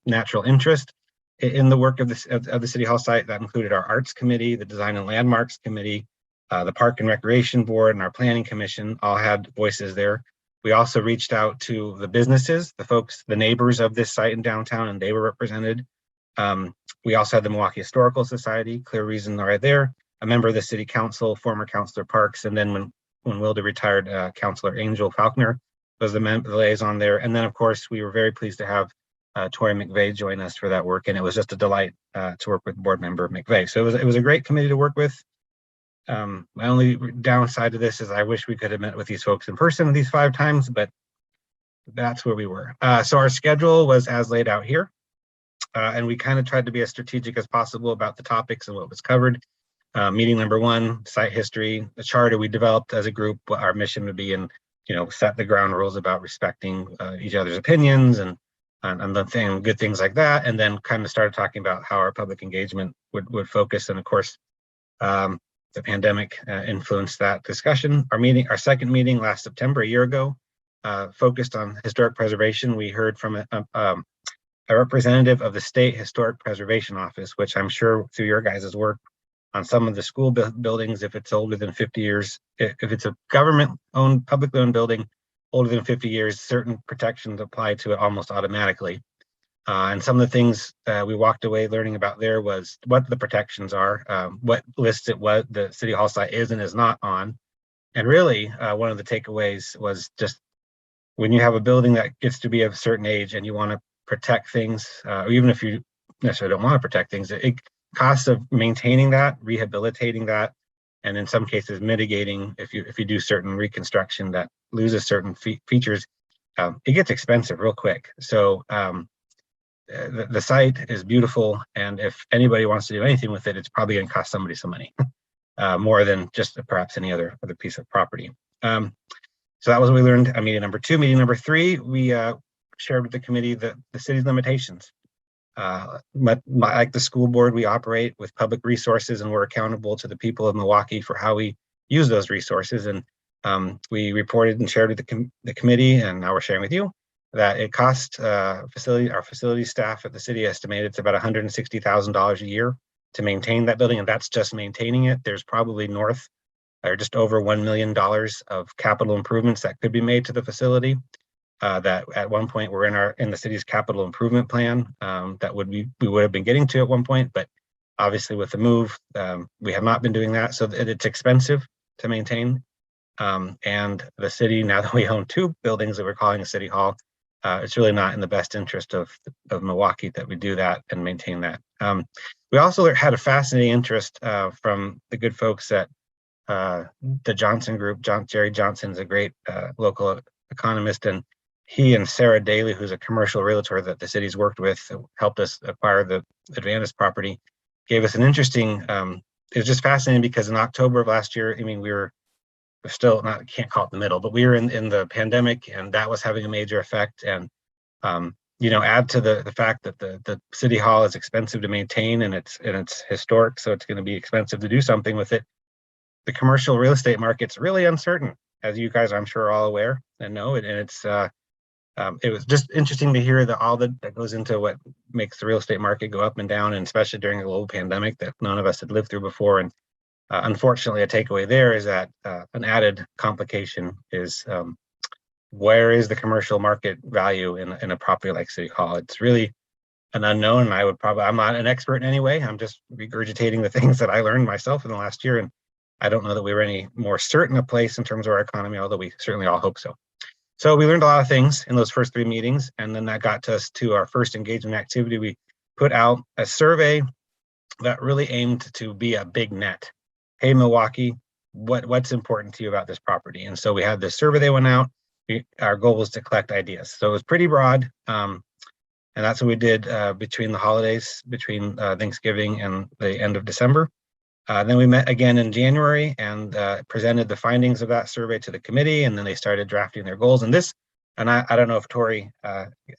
Speaker 14: natural interest in the work of the City Hall site. That included our Arts Committee, the Design and Landmarks Committee, the Park and Recreation Board, and our Planning Commission all had voices there. We also reached out to the businesses, the folks, the neighbors of this site in downtown, and they were represented. We also had the Milwaukee Historical Society, clear reason right there, a member of the City Council, former Councilor Parks, and then when Wilda retired, Councilor Angel Faulkner was the liaison there. And then, of course, we were very pleased to have Tori McVeigh join us for that work, and it was just a delight to work with board member McVeigh. So it was a great committee to work with. My only downside to this is I wish we could have met with these folks in person these 5 times, but that's where we were. So our schedule was as laid out here, and we kind of tried to be as strategic as possible about the topics and what was covered. Meeting number 1, site history, the charter we developed as a group, what our mission would be, and set the ground rules about respecting each other's opinions and the thing, good things like that, and then kind of started talking about how our public engagement would focus. And of course, the pandemic influenced that discussion. Our second meeting last September, a year ago, focused on historic preservation. We heard from a representative of the State Historic Preservation Office, which I'm sure through your guys' work on some of the school buildings, if it's older than 50 years, if it's a government-owned, publicly owned building older than 50 years, certain protections apply to it almost automatically. And some of the things we walked away learning about there was what the protections are, what lists the City Hall site is and is not on. And really, one of the takeaways was just when you have a building that gets to be of a certain age and you want to protect things, or even if you necessarily don't want to protect things, it costs of maintaining that, rehabilitating that, and in some cases mitigating if you do certain reconstruction that loses certain features, it gets expensive real quick. So the site is beautiful, and if anybody wants to do anything with it, it's probably going to cost somebody some money, more than just perhaps any other piece of property. So that was what we learned at meeting number 2. Meeting number 3, we shared with the committee the city's limitations. Like the school board, we operate with public resources, and we're accountable to the people of Milwaukee for how we use those resources. And we reported and shared with the committee, and now we're sharing with you, that it cost our facility staff at the city estimated it's about $160,000 a year to maintain that building, and that's just maintaining it. There's probably north or just over $1 million of capital improvements that could be made to the facility. That at one point were in the city's capital improvement plan that we would have been getting to at one point, but obviously with the move, we have not been doing that. So it's expensive to maintain. And the city, now that we own 2 buildings that we're calling a city hall, it's really not in the best interest of Milwaukee that we do that and maintain that. We also had a fascinating interest from the good folks at the Johnson Group. Jerry Johnson's a great local economist, and he and Sarah Daly, who's a commercial realtor that the city's worked with, helped us acquire the Advantis property, gave us an interesting, it was just fascinating because in October of last year, I mean, we're still not, can't call it the middle, but we were in the pandemic, and that was having a major effect. And, add to the fact that the city hall is expensive to maintain, and it's historic, so it's going to be expensive to do something with it. The commercial real estate market's really uncertain, as you guys, I'm sure, are all aware and know. And it's it was just interesting to hear all that goes into what makes the real estate market go up and down, and especially during a global pandemic that none of us had lived through before. And unfortunately, a takeaway there is that an added complication is where is the commercial market value in a property like City Hall? It's really an unknown. And I'm not an expert in any way. I'm just regurgitating the things that I learned myself in the last year. And I don't know that we were any more certain a place in terms of our economy, although we certainly all hope so. So we learned a lot of things in those first 3 meetings, and then that got us to our first engagement activity. We put out a survey that really aimed to be a big net. Hey, Milwaukee, what's important to you about this property. And so we had this survey that went out. Our goal was to collect ideas. So it was pretty broad. And that's what we did between the holidays, between Thanksgiving and the end of December. Then we met again in January and presented the findings of that survey to the committee, and then they started drafting their goals. And I don't know if Tori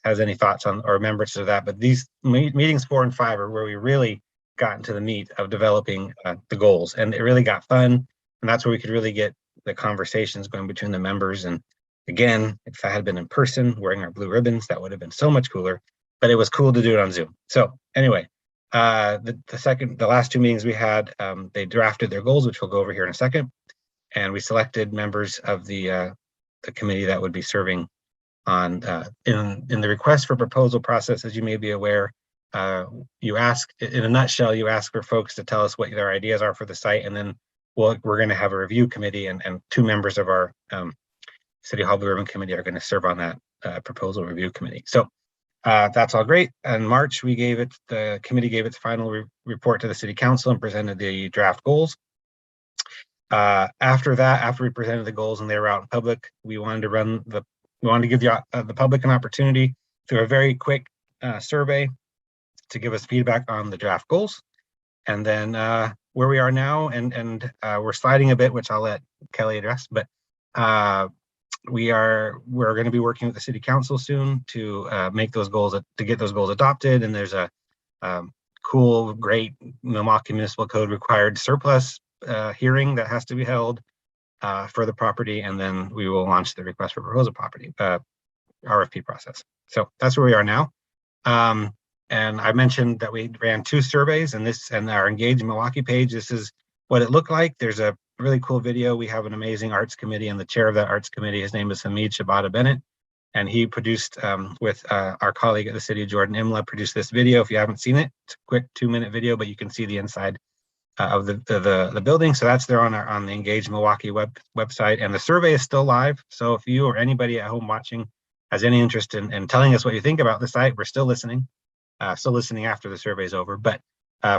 Speaker 14: has any thoughts on or remembrance of that, but these meetings 4 and 5 are where we really got into the meat of developing the goals, and it really got fun. And that's where we could really get the conversations going between the members. And again, if I had been in person wearing our blue ribbons, that would have been so much cooler, but it was cool to do it on Zoom. So anyway, the last 2 meetings we had, they drafted their goals, which we'll go over here in a second. And we selected members of the committee that would be serving on in the request for proposal process. As you may be aware, you ask, in a nutshell, you ask for folks to tell us what their ideas are for the site, and then we're going to have a review committee, and 2 members of our City Hall Blue Ribbon Committee are going to serve on that proposal review committee. So that's all great. In March, the committee gave its final report to the City Council and presented the draft goals. After that, after we presented the goals and they were out in public, we wanted to give the public an opportunity through a very quick survey to give us feedback on the draft goals. And then where we are now, and we're sliding a bit, which I'll let Kelly address, but we're going to be working with the City Council soon to make those goals, to get those goals adopted. And there's a cool, great Milwaukee Municipal Code required surplus hearing that has to be held for the property, and then we will launch the request for proposal property RFP process. So that's where we are now. And I mentioned that we ran 2 surveys, and our Engage Milwaukee page. This is what it looked like. There's a really cool video. We have an amazing arts committee, and the chair of that arts committee, his name is Hamid Shabata Bennett, and he produced with our colleague at the city, Jordan Imla, produced this video. If you haven't seen it, it's a quick 2-minute video, but you can see the inside of the building. So that's there on the Engage Milwaukee website, and the survey is still live. So if you or anybody at home watching has any interest in telling us what you think about the site, we're still listening after the survey is over. But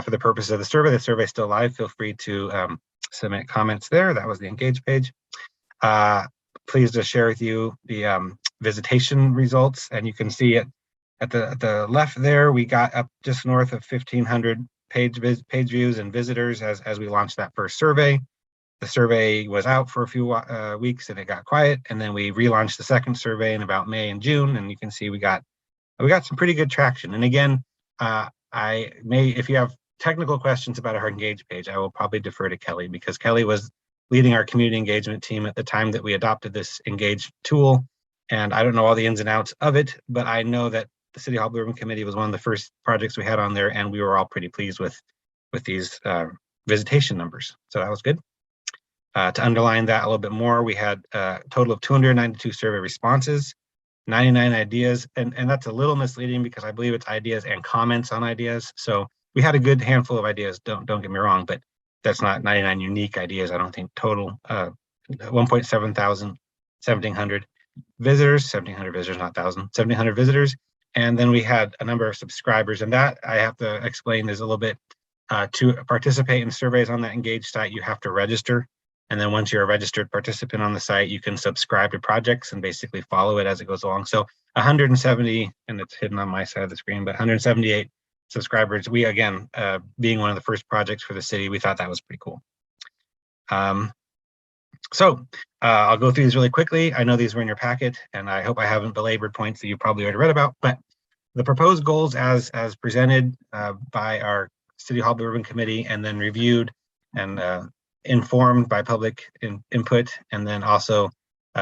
Speaker 14: for the purpose of the survey is still live. Feel free to submit comments there. That was the Engage page. Pleased to share with you the visitation results, and you can see it at the left there. We got up just north of 1,500 page views and visitors as we launched that first survey. The survey was out for a few weeks and it got quiet, and then we relaunched the second survey in about May and June, and you can see we got some pretty good traction. And again, if you have technical questions about our Engage page, I will probably defer to Kelly, because Kelly was leading our community engagement team at the time that we adopted this Engage tool, and I don't know all the ins and outs of it, but I know that the City Hall Blue Ribbon Committee was one of the first projects we had on there, and we were all pretty pleased with these visitation numbers. So that was good. To underline that a little bit more, we had a total of 292 survey responses, 99 ideas, and that's a little misleading because I believe it's ideas and comments on ideas. So we had a good handful of ideas, don't get me wrong, but that's not 99 unique ideas, I don't think. Total 1,700 visitors, 1,700 visitors, not 1,000, 1,700 visitors. And then we had a number of subscribers, and that I have to explain is a little bit, to participate in surveys on that Engage site, you have to register. And then once you're a registered participant on the site, you can subscribe to projects and basically follow it as it goes along. So 170, and it's hidden on my side of the screen, but 178 subscribers. We, again, being one of the first projects for the city, we thought that was pretty cool. So I'll go through these really quickly. I know these were in your packet, and I hope I haven't belabored points that you probably already read about, but the proposed goals as presented by our City Hall Blue Ribbon Committee, and then reviewed and informed by public input, and then also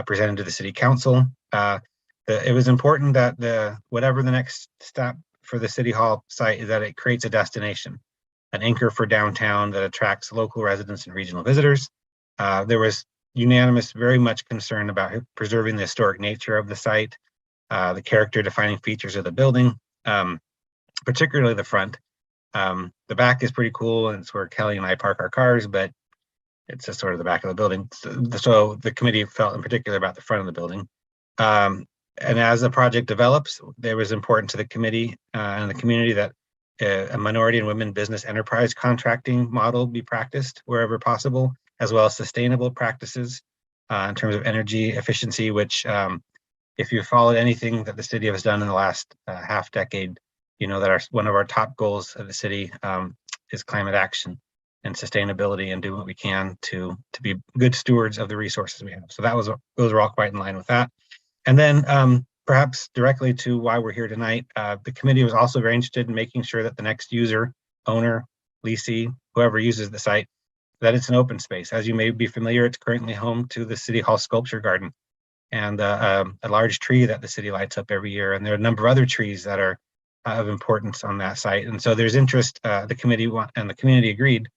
Speaker 14: presented to the City Council. It was important that whatever the next step for the City Hall site is, that it creates a destination, an anchor for downtown that attracts local residents and regional visitors. There was unanimous, very much concern about preserving the historic nature of the site, the character defining features of the building, particularly the front. The back is pretty cool, and it's where Kelly and I park our cars, but it's just sort of the back of the building. So the committee felt in particular about the front of the building. And as the project develops, it was important to the committee and the community that a minority and women business enterprise contracting model be practiced wherever possible, as well as sustainable practices in terms of energy efficiency, which if you followed anything that the city has done in the last half decade, you know that one of our top goals of the city is climate action and sustainability, and do what we can to be good stewards of the resources we have. So those are all quite in line with that. And then perhaps directly to why we're here tonight, the committee was also very interested in making sure that the next user, owner, leasee, whoever uses the site, that it's an open space. As you may be familiar, it's currently home to the City Hall Sculpture Garden and a large tree that the city lights up every year. And there are a number of other trees that are of importance on that site. And so there's interest, the committee and the community agreed,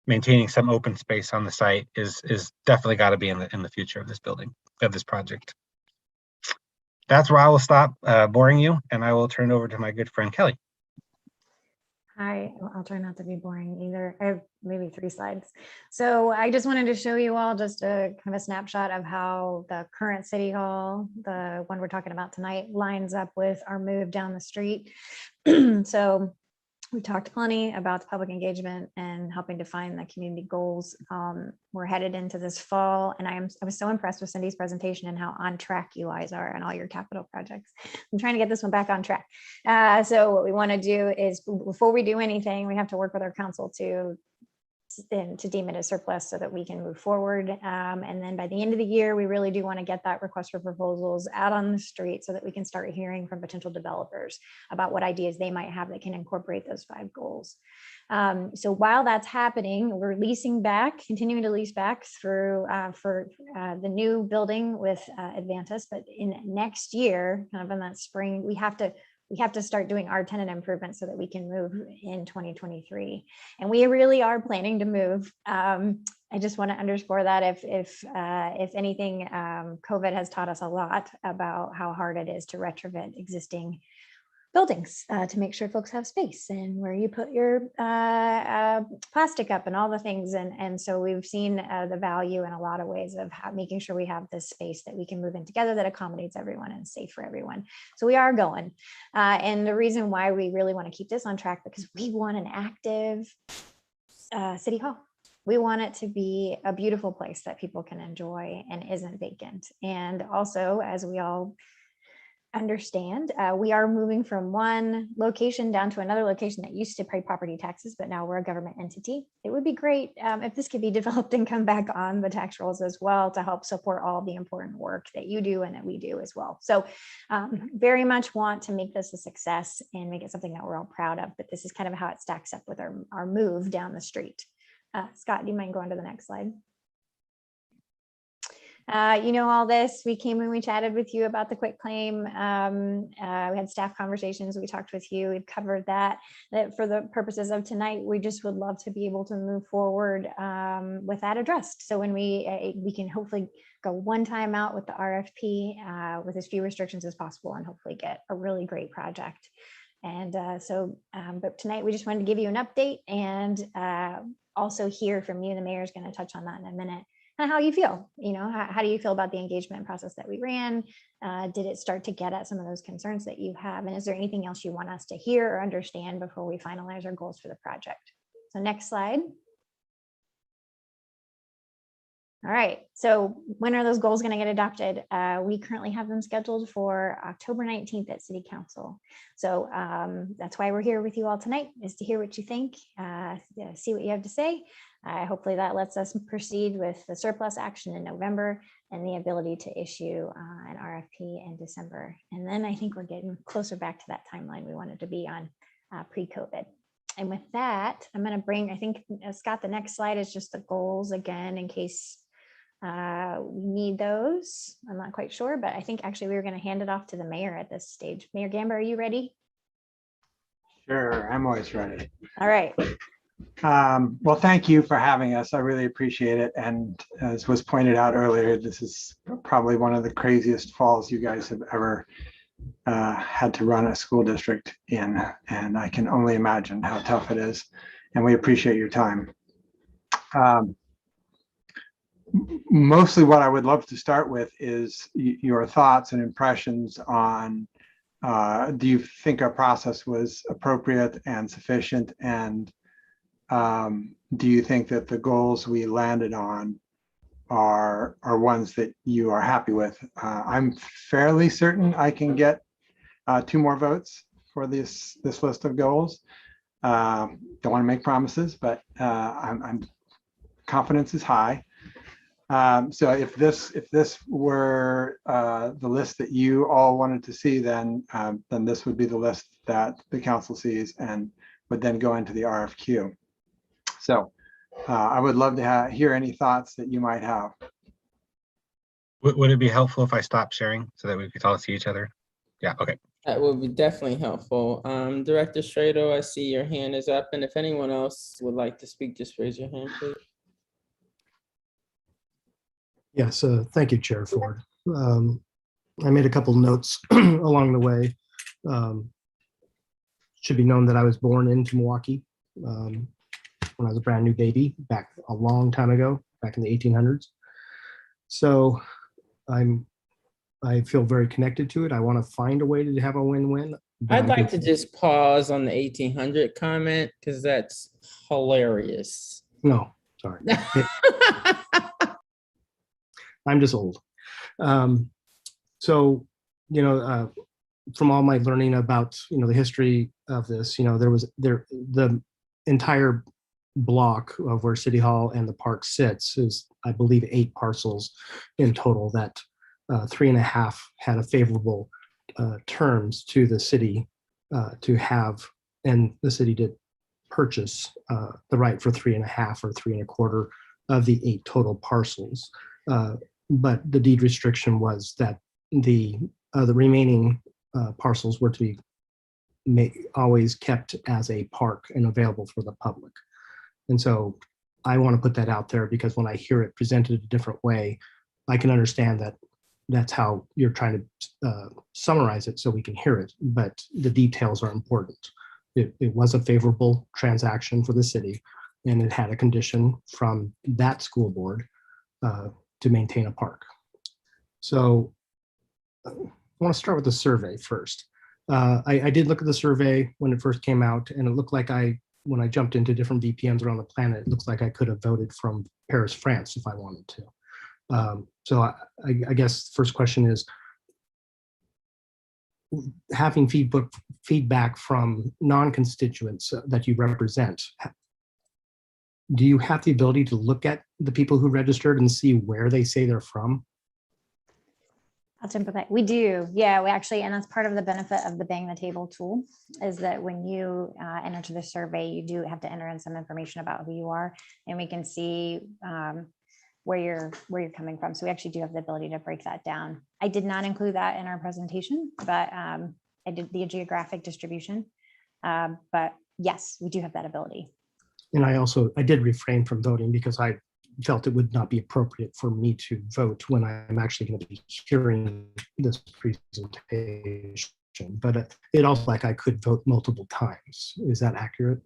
Speaker 14: maintaining some open space on the site is definitely got to be in the future of this building, of this project. That's where I will stop boring you, and I will turn it over to my good friend Kelly.
Speaker 13: Hi, I'll try not to be boring either. I have maybe 3 slides. So I just wanted to show you all just a kind of a snapshot of how the current City Hall, the one we're talking about tonight, lines up with our move down the street. So we talked plenty about the public engagement and helping define the community goals. We're headed into this fall, and I was so impressed with Cindy's presentation and how on track you guys are on all your capital projects. I'm trying to get this one back on track. So what we want to do is, before we do anything, we have to work with our council to deem it a surplus so that we can move forward. And then by the end of the year, we really do want to get that request for proposals out on the street so that we can start hearing from potential developers about what ideas they might have that can incorporate those 5 goals. So while that's happening, we're leasing back, continuing to lease back through for the new building with Advantis, but in next year, kind of in that spring, we have to start doing our tenant improvements so that we can move in 2023. And we really are planning to move. I just want to underscore that if anything, COVID has taught us a lot about how hard it is to retrofit existing buildings to make sure folks have space and where you put your plastic up and all the things. And so we've seen the value in a lot of ways of making sure we have this space that we can move in together that accommodates everyone and is safe for everyone. So we are going. And the reason why we really want to keep this on track, because we want an active City Hall. We want it to be a beautiful place that people can enjoy and isn't vacant. And also, as we all understand, we are moving from one location down to another location that used to pay property taxes, but now we're a government entity. It would be great if this could be developed and come back on the tax rolls as well to help support all the important work that you do and that we do as well. So very much want to make this a success and make it something that we're all proud of, but this is kind of how it stacks up with our move down the street. Scott, do you mind going to the next slide? You know all this. We came and we chatted with you about the quit claim. We had staff conversations. We talked with you. We've covered that. That for the purposes of tonight, we just would love to be able to move forward with that addressed. So when we can hopefully go one time out with the RFP with as few restrictions as possible and hopefully get a really great project. And but tonight we just wanted to give you an update and also hear from you. The mayor's going to touch on that in a minute. And how you feel, how do you feel about the engagement process that we ran? Did it start to get at some of those concerns that you have? And is there anything else you want us to hear or understand before we finalize our goals for the project? So next slide. All right, so when are those goals going to get adopted? We currently have them scheduled for October 19th at City Council. So that's why we're here with you all tonight, is to hear what you think, see what you have to say. Hopefully that lets us proceed with the surplus action in November and the ability to issue an RFP in December. And then I think we're getting closer back to that timeline we wanted to be on pre-COVID. And with that, I'm going to bring, I think, Scott, the next slide is just the goals again, in case we need those. I'm not quite sure, but I think actually we were going to hand it off to the mayor at this stage. Mayor Gamba, are you ready?
Speaker 15: Sure, I'm always ready.
Speaker 13: All right.
Speaker 15: Well, thank you for having us. I really appreciate it. And as was pointed out earlier, this is probably one of the craziest falls you guys have ever had to run a school district in. And I can only imagine how tough it is. And we appreciate your time. Mostly what I would love to start with is your thoughts and impressions on, do you think our process was appropriate and sufficient? And do you think that the goals we landed on are ones that you are happy with? I'm fairly certain I can get 2 more votes for this list of goals. Don't want to make promises, but I'm confidence is high. So if this were the list that you all wanted to see, then this would be the list that the council sees and would then go into the RFQ. So I would love to hear any thoughts that you might have.
Speaker 14: Would it be helpful if I stopped sharing so that we could all see each other? Yeah, okay.
Speaker 1: That would be definitely helpful. Director Strado, I see your hand is up, and if anyone else would like to speak, just raise your hand, please.
Speaker 4: Yes, thank you, Chair Ford. I made a couple notes along the way. Should be known that I was born into Milwaukee when I was a brand new baby back a long time ago, back in the 1800s. So I feel very connected to it. I want to find a way to have a win-win.
Speaker 1: I'd like to just pause on the 1800 comment because that's hilarious.
Speaker 4: No, sorry. I'm just old. So, from all my learning about, the history of this, the entire block of where City Hall and the park sits is, I believe, 8 parcels in total that 3.5 had a favorable terms to the city to have, and the city did purchase the right for 3.5 or 3.25 of the 8 total parcels. But the deed restriction was that the remaining parcels were to be always kept as a park and available for the public. And so I want to put that out there because when I hear it presented a different way, I can understand that that's how you're trying to summarize it so we can hear it, but the details are important. It was a favorable transaction for the city, and it had a condition from that school board to maintain a park. So I want to start with the survey first. I did look at the survey when it first came out, and it looked like when I jumped into different VPNs around the planet, it looks like I could have voted from Paris, France, if I wanted to. So I guess the first question is, having feedback from non-constituents that you represent, do you have the ability to look at the people who registered and see where they say they're from?
Speaker 13: I'll jump with that. We do. Yeah, we actually, and that's part of the benefit of the Bang the Table tool is that when you enter the survey, you do have to enter in some information about who you are, and we can see where you're coming from. So we actually do have the ability to break that down. I did not include that in our presentation, but I did the geographic distribution. But yes, we do have that ability.
Speaker 4: And I did refrain from voting because I felt it would not be appropriate for me to vote when I'm actually going to be hearing this presentation. But it also like I could vote multiple times. Is that accurate?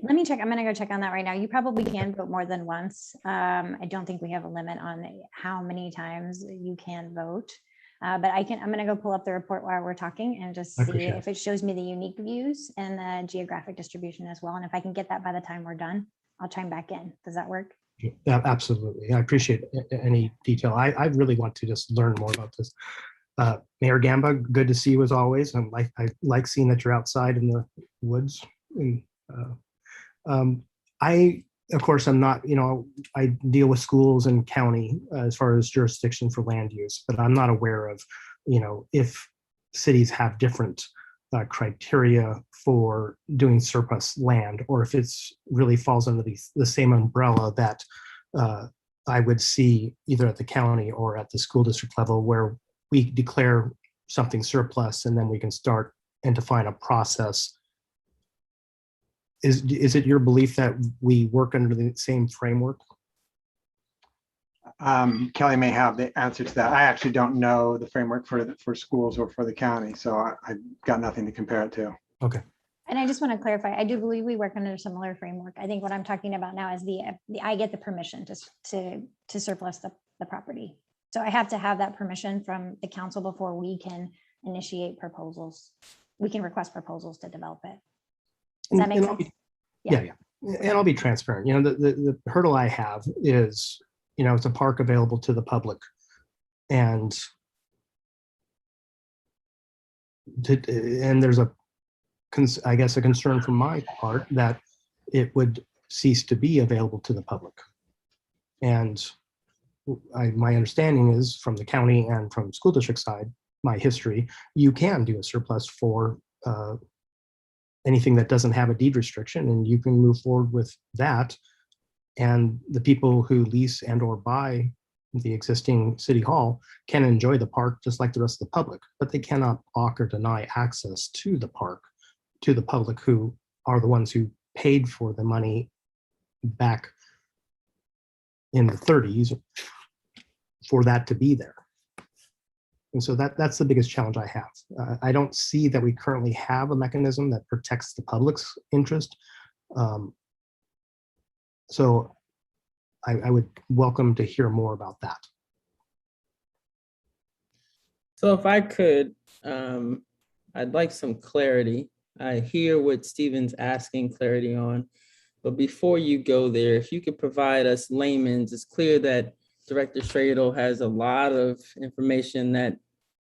Speaker 13: Let me check. I'm going to go check on that right now. You probably can vote more than once. I don't think we have a limit on how many times you can vote. But I'm going to go pull up the report while we're talking and just see if it shows me the unique views and the geographic distribution as well. And if I can get that by the time we're done, I'll chime back in. Does that work?
Speaker 4: Yeah, absolutely. I appreciate any detail. I really want to just learn more about this. Mayor Gamba, good to see you as always. I like seeing that you're outside in the woods. And, of course, I'm not, I deal with schools and county as far as jurisdiction for land use, but I'm not aware of, if cities have different criteria for doing surplus land, or if it's really falls under the same umbrella that I would see either at the county or at the school district level, where we declare something surplus and then we can start and define a process. Is it your belief that we work under the same framework?
Speaker 15: Kelly may have the answer to that. I actually don't know the framework for schools or for the county, so I've got nothing to compare it to.
Speaker 4: Okay.
Speaker 13: And I just want to clarify, I do believe we work under a similar framework. I think what I'm talking about now is I get the permission to surplus the property. So I have to have that permission from the council before we can initiate proposals. We can request proposals to develop it. Does that make
Speaker 4: And I'll
Speaker 13: sense?
Speaker 4: be- yeah, and I'll be transparent. You know, the hurdle I have is, you know, it's a park available to the public, and there's I guess a concern from my part that it would cease to be available to the public. And my understanding is from the county and from school district side, my history, you can do a surplus for anything that doesn't have a deed restriction, and you can move forward with that. And the people who lease and or buy the existing city hall can enjoy the park just like the rest of the public, but they cannot block or deny access to the park to the public, who are the ones who paid for the money back in the 30s for that to be there. And so that's the biggest challenge I have. I don't see that we currently have a mechanism that protects the public's interest. So I would welcome to hear more about that.
Speaker 1: So if I could, I'd like some clarity. I hear what Stephen's asking clarity on, but before you go there, if you could provide us layman's, it's clear that Director Stradle has a lot of information that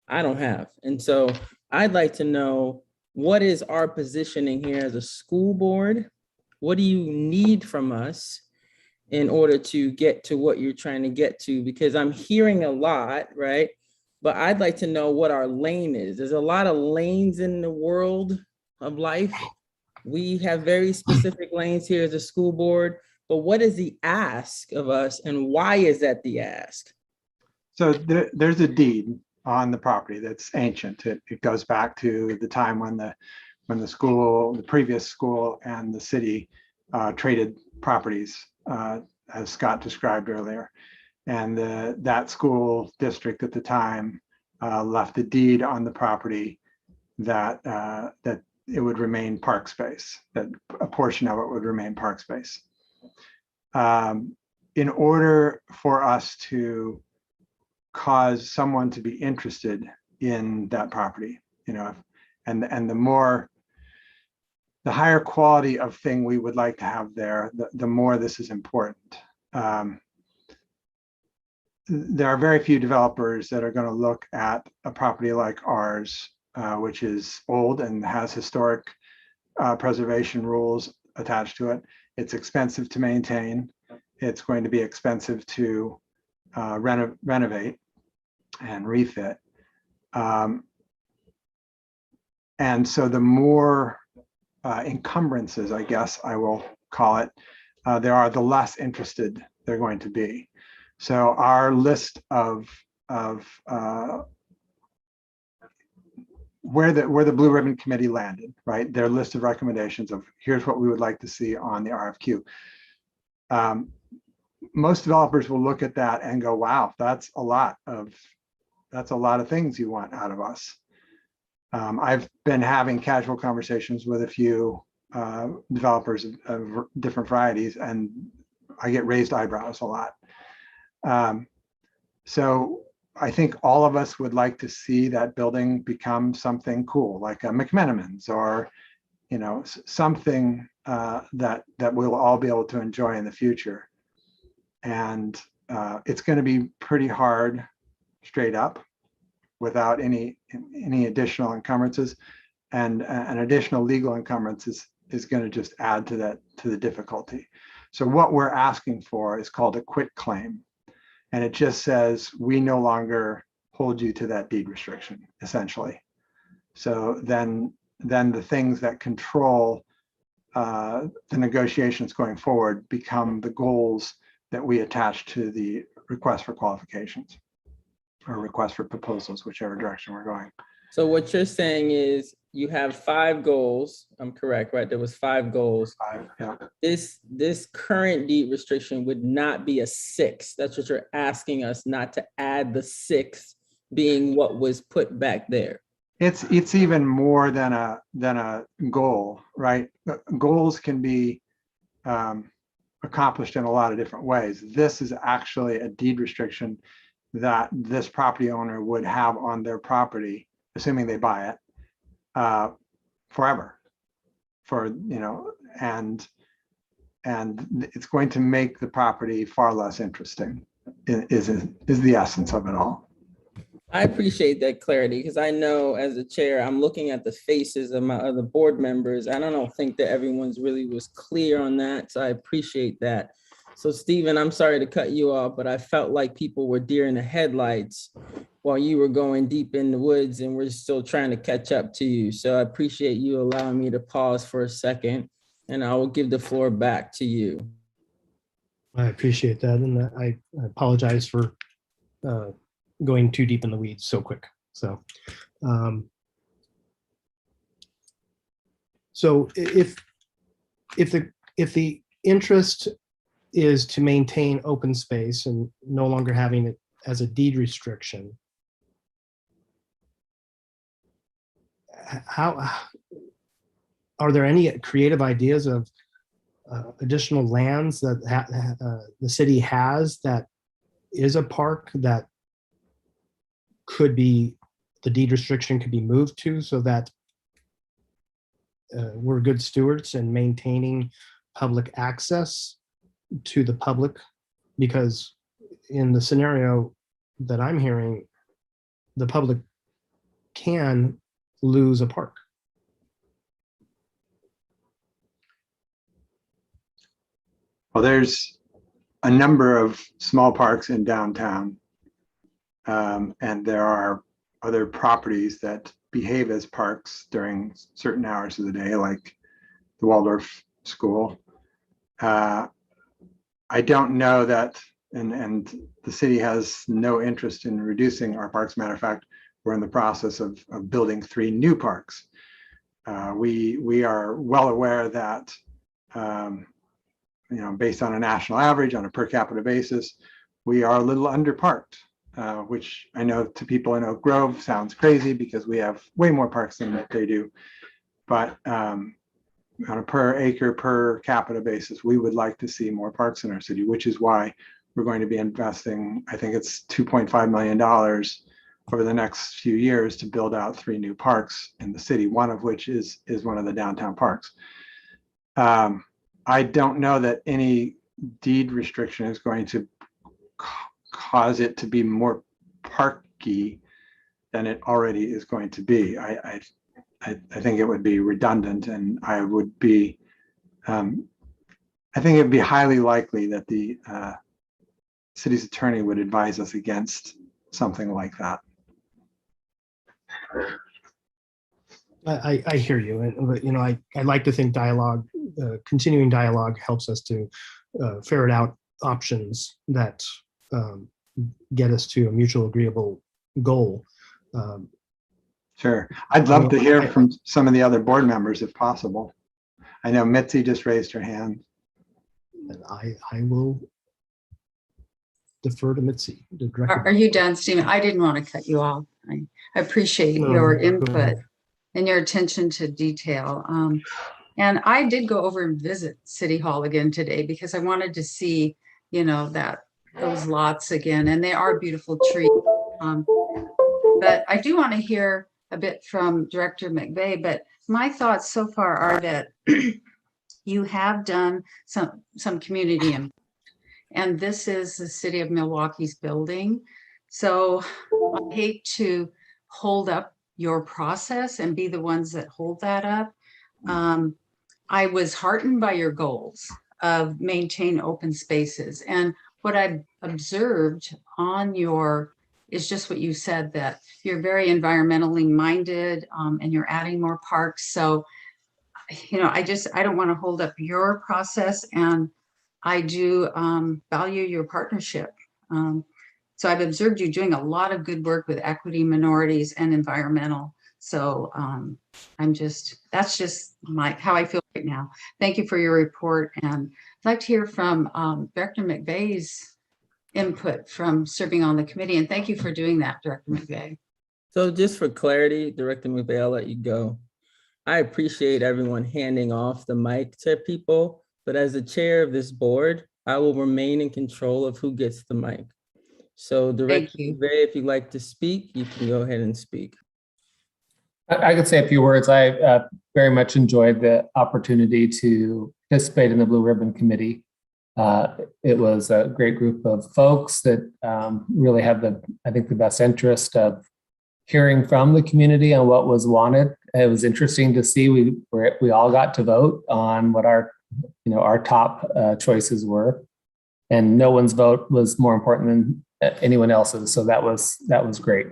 Speaker 1: I don't have. And so I'd like to know, what is our positioning here as a school board? What do you need from us in order to get to what you're trying to get to? Because I'm hearing a lot, right? But I'd like to know what our lane is. There's a lot of lanes in the world of life. We have very specific lanes here as a school board, but what is the ask of us and why is that the ask?
Speaker 15: So there's a deed on the property that's ancient. It goes back to the time when the school, the previous school and the city traded properties, as Scott described earlier. And that school district at the time left a deed on the property that it would remain park space, that a portion of it would remain park space. In order for us to cause someone to be interested in that property, you know, and the higher quality of thing we would like to have there, the more this is important. There are very few developers that are going to look at a property like ours, which is old and has historic preservation rules attached to it. It's expensive to maintain. It's going to be expensive to renovate and refit. And so the more encumbrances, I guess I will call it, there are, the less interested they're going to be. So our list of where the Blue Ribbon Committee landed, right? Their list of recommendations of here's what we would like to see on the RFQ. Most developers will look at that and go, wow, that's a lot of things you want out of us. I've been having casual conversations with a few developers of different varieties, and I get raised eyebrows a lot. So I think all of us would like to see that building become something cool, like a McMenamins, or, you know, something that we'll all be able to enjoy in the future. And it's going to be pretty hard, straight up, without any additional encumbrances, and an additional legal encumbrance is going to just add to the difficulty. So what we're asking for is called a quit claim. And it just says, we no longer hold you to that deed restriction, essentially. So then the things that control the negotiations going forward become the goals that we attach to the request for qualifications or request for proposals, whichever direction we're going.
Speaker 1: So what you're saying is you have 5 goals. I'm correct, right? There was 5 goals.
Speaker 15: 5, yeah.
Speaker 1: This current deed restriction would not be a 6th. That's what you're asking us, not to add the 6th being what was put back there.
Speaker 15: It's even more than a goal, right? Goals can be accomplished in a lot of different ways. This is actually a deed restriction that this property owner would have on their property, assuming they buy it, forever, for, and it's going to make the property far less interesting, is the essence of it all.
Speaker 1: I appreciate that clarity because I know as a chair, I'm looking at the faces of my other board members. I don't think that everyone's really was clear on that. So I appreciate that. So Stephen, I'm sorry to cut you off, but I felt like people were deer in the headlights while you were going deep in the woods and we're still trying to catch up to you. So I appreciate you allowing me to pause for a second and I will give the floor back to you.
Speaker 4: I appreciate that. And I apologize for going too deep in the weeds so quick. So, if the interest is to maintain open space and no longer having it as a deed restriction, how are there any creative ideas of additional lands that the city has that is a park that could be, the deed restriction could be moved to so that we're good stewards and maintaining public access to the public? Because in the scenario that I'm hearing, the public can lose a park.
Speaker 15: Well, there's a number of small parks in downtown. And there are other properties that behave as parks during certain hours of the day, like the Waldorf School. I don't know that, and the city has no interest in reducing our parks. Matter of fact, we're in the process of building 3 new parks. We are well aware that, based on a national average, on a per capita basis, we are a little underparked. Which I know to people in Oak Grove sounds crazy because we have way more parks than they do. But on a per acre, per capita basis, we would like to see more parks in our city, which is why we're going to be investing, I think it's $2.5 million over the next few years to build out 3 new parks in the city, one of which is one of the downtown parks. I don't know that any deed restriction is going to cause it to be more parky than it already is going to be. I think it would be redundant, and I would be, I think it would be highly likely that the city's attorney would advise us against something like that.
Speaker 4: I hear you, and I like to think dialogue, continuing dialogue, helps us to ferret out options that get us to a mutual agreeable goal.
Speaker 15: Sure, I'd love to hear from some of the other board members if possible. I know Mitzi just raised her hand.
Speaker 4: And I will defer to Mitzi.
Speaker 3: Are you done, Stephen? I didn't want to cut you off. I appreciate your input and your attention to detail. And I did go over and visit City Hall again today because I wanted to see, those lots again, and they are beautiful trees. But I do want to hear a bit from Director McVeigh, but my thoughts so far are that you have done some community input, and this is the City of Milwaukee's building. So I hate to hold up your process and be the ones that hold that up. I was heartened by your goals of maintain open spaces. And what I observed on your is just what you said, that you're very environmentally minded and you're adding more parks. So, I don't want to hold up your process, and I do value your partnership. So I've observed you doing a lot of good work with equity, minorities, and environmental. So that's just how I feel right now. Thank you for your report. And I'd like to hear from Director McVeigh's input from serving on the committee. And thank you for doing that, Director McVeigh.
Speaker 1: So just for clarity, Director McVeigh, I'll let you go. I appreciate everyone handing off the mic to people, but as the chair of this board, I will remain in control of who gets the mic. So Director McVeigh, if you'd like to speak, you can go ahead and speak.
Speaker 7: I could say a few words. I very much enjoyed the opportunity to participate in the Blue Ribbon Committee. It was a great group of folks that really had I think the best interest of hearing from the community on what was wanted. It was interesting to see we all got to vote on what our top choices were, and no one's vote was more important than anyone else's. So that was great.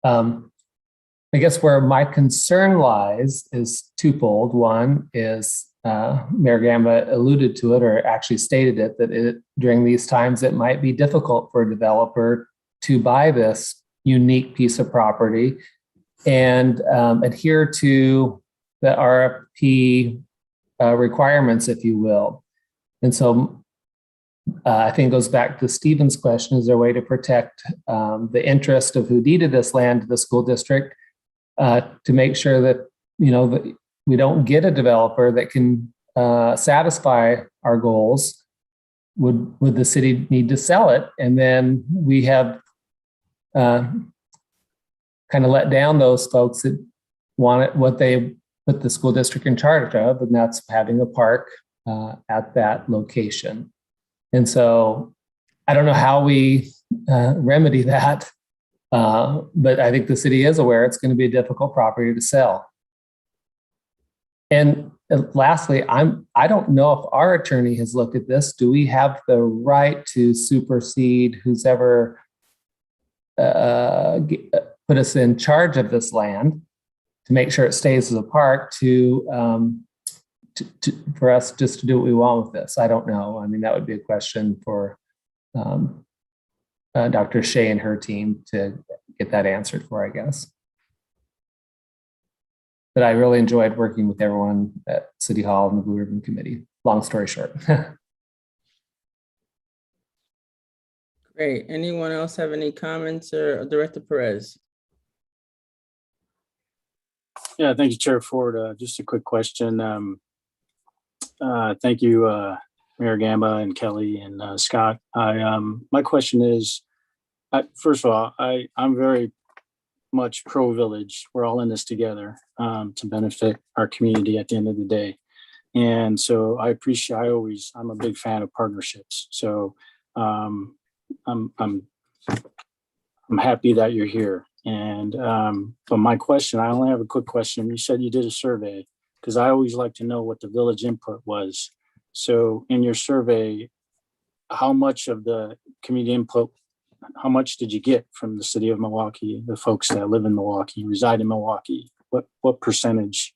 Speaker 7: I guess where my concern lies is twofold. One is Mayor Gamba alluded to it, or actually stated it, that during these times it might be difficult for a developer to buy this unique piece of property and adhere to the RFP requirements, if you will. And so I think it goes back to Stephen's question: is there a way to protect the interest of who deeded this land to the school district, to make sure that that we don't get a developer that can satisfy our goals? Would the city need to sell it, and then we have kind of let down those folks that want it, what they put the school district in charge of, and that's having a park at that location. And so I don't know how we remedy that, but I think the city is aware it's going to be a difficult property to sell. And lastly, I don't know if our attorney has looked at this. Do we have the right to supersede who's ever put us in charge of this land to make sure it stays as a park, for us just to do what we want with this? I don't know. I mean, that would be a question for Dr. Shea and her team to get that answered for, I guess. But I really enjoyed working with everyone at City Hall and the Blue Ribbon Committee. Long story short.
Speaker 1: Great. Anyone else have any comments, or Director Perez?
Speaker 5: Yeah, thank you, Chair Ford. Just a quick question. Thank you, Mayor Gamba and Kelly and Scott. My question is, first of all, I'm very much pro-village. We're all in this together to benefit our community at the end of the day. And so I'm a big fan of partnerships. So I'm happy that you're here. And but my question, I only have a quick question. You said you did a survey, because I always like to know what the village input was. So in your survey, how much of the community input, how much did you get from the city of Milwaukee, the folks that live in Milwaukee, reside in Milwaukee? What percentage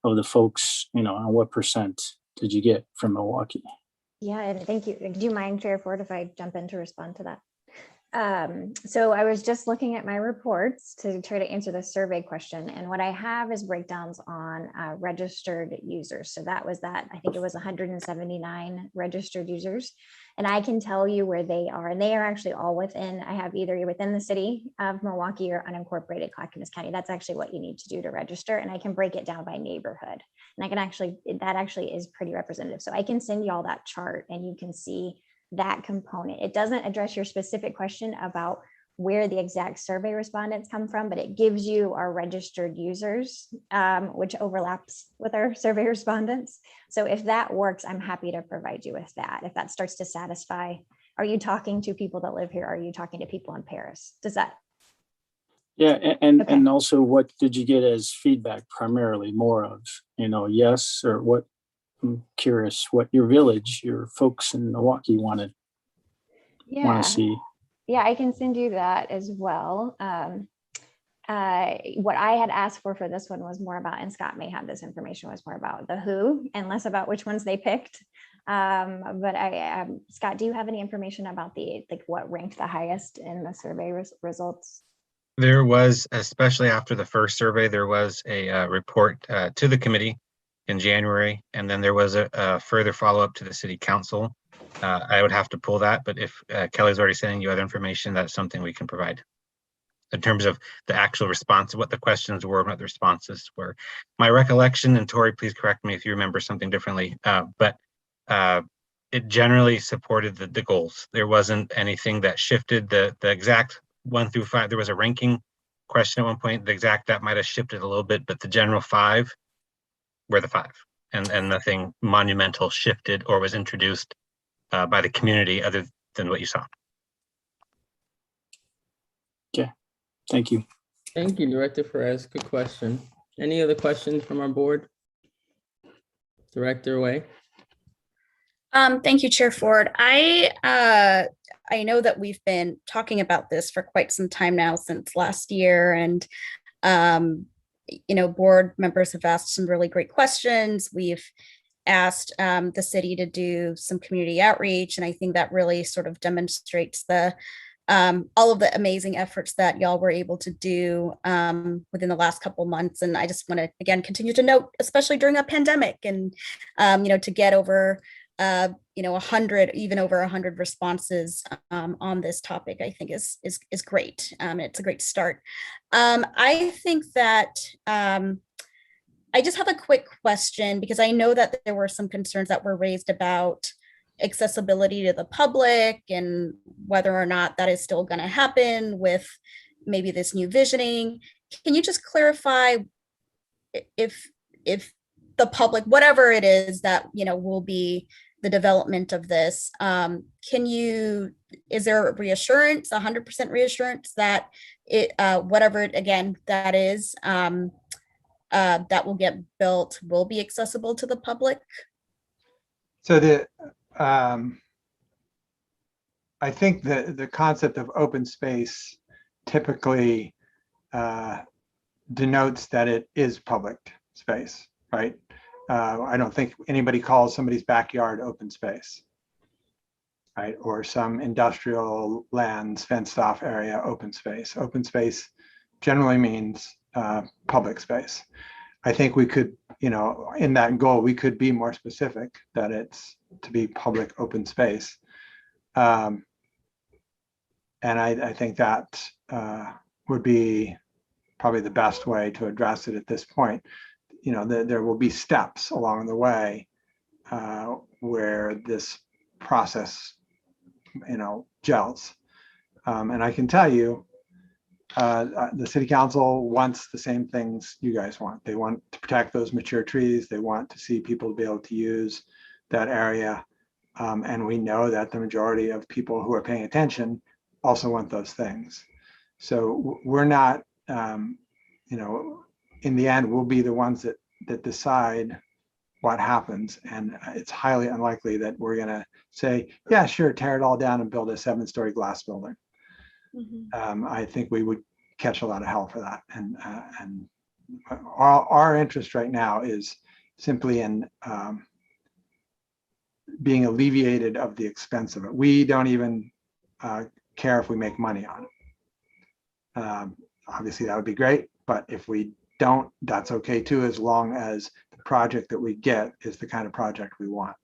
Speaker 5: of the folks, and what percent did you get from Milwaukee?
Speaker 13: Yeah, and thank you. Do you mind, Chair Ford, if I jump in to respond to that? So I was just looking at my reports to try to answer the survey question, and what I have is breakdowns on registered users. So that was I think it was 179 registered users, and I can tell you where they are, and they are actually all within. I have either you're within the city of Milwaukee or unincorporated Clackamas County. That's actually what you need to do to register, and I can break it down by neighborhood, and I can that actually is pretty representative. So I can send you all that chart, and you can see that component. It doesn't address your specific question about where the exact survey respondents come from, but it gives you our registered users, which overlaps with our survey respondents. So if that works, I'm happy to provide you with that. If that starts to satisfy, are you talking to people that live here? Are you talking to people in Paris? Does that?
Speaker 5: Yeah, and also, what did you get as feedback primarily? More of, yes, or what? I'm curious what your village, your folks in Milwaukee want to see.
Speaker 13: Yeah, I can send you that as well. What I had asked for this one was more about, and Scott may have this information, was more about the who and less about which ones they picked. But Scott, do you have any information about what ranked the highest in the survey results?
Speaker 14: There was, especially after the first survey, there was a report to the committee in January, and then there was a further follow-up to the city council. I would have to pull that, but if Kelly's already sending you other information, that's something we can provide in terms of the actual response, what the questions were, what the responses were. My recollection, and Tori, please correct me if you remember something differently, but it generally supported the goals. There wasn't anything that shifted the exact 1 through 5. There was a ranking question at one point. The exact that might have shifted a little bit, but the general 5 were the 5, and nothing monumental shifted or was introduced by the community other than what you saw.
Speaker 5: Okay, thank you.
Speaker 1: Thank you, Director Perez. Good question. Any other questions from our board? Director Way.
Speaker 8: Thank you, Chair Ford. I know that we've been talking about this for quite some time now, since last year, and board members have asked some really great questions. We've asked the city to do some community outreach, and I think that really sort of demonstrates the all of the amazing efforts that y'all were able to do within the last couple of months. And I just want to again continue to note, especially during a pandemic, and to get over 100, even over 100 responses on this topic, I think is great. It's a great start. I think that I just have a quick question, because I know that there were some concerns that were raised about accessibility to the public and whether or not that is still going to happen with maybe this new visioning. Can you just clarify if the public, whatever it is that will be the development of this, is there a reassurance, 100% reassurance that it whatever it again that is that will get built will be accessible to the public?
Speaker 15: So I think the concept of open space typically denotes that it is public space, right? I don't think anybody calls somebody's backyard open space, right? Or some industrial lands, fenced off area, open space. Open space generally means public space. I think we could, in that goal, we could be more specific that it's to be public open space. And I think that would be probably the best way to address it at this point. There will be steps along the way where this process, gels. And I can tell you, the city council wants the same things you guys want. They want to protect those mature trees. They want to see people be able to use that area. And we know that the majority of people who are paying attention also want those things. So we're not, in the end, we'll be the ones that decide what happens. And it's highly unlikely that we're going to say, yeah, sure, tear it all down and build a 7-story glass building. Mm-hmm. I think we would catch a lot of hell for that. And our interest right now is simply in being alleviated of the expense of it. We don't even care if we make money on it. Obviously, that would be great. But if we don't, that's okay too, as long as the project that we get is the kind of project we want.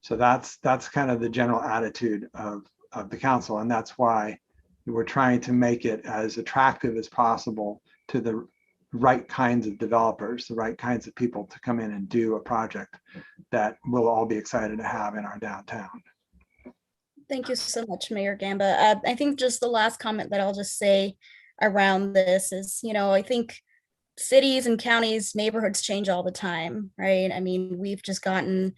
Speaker 15: So that's kind of the general attitude of the council. And that's why we're trying to make it as attractive as possible to the right kinds of developers, the right kinds of people to come in and do a project that we'll all be excited to have in our downtown.
Speaker 8: Thank you so much, Mayor Gamba. I think just the last comment that I'll just say around this is, I think cities and counties, neighborhoods change all the time, right? I mean, we've just gotten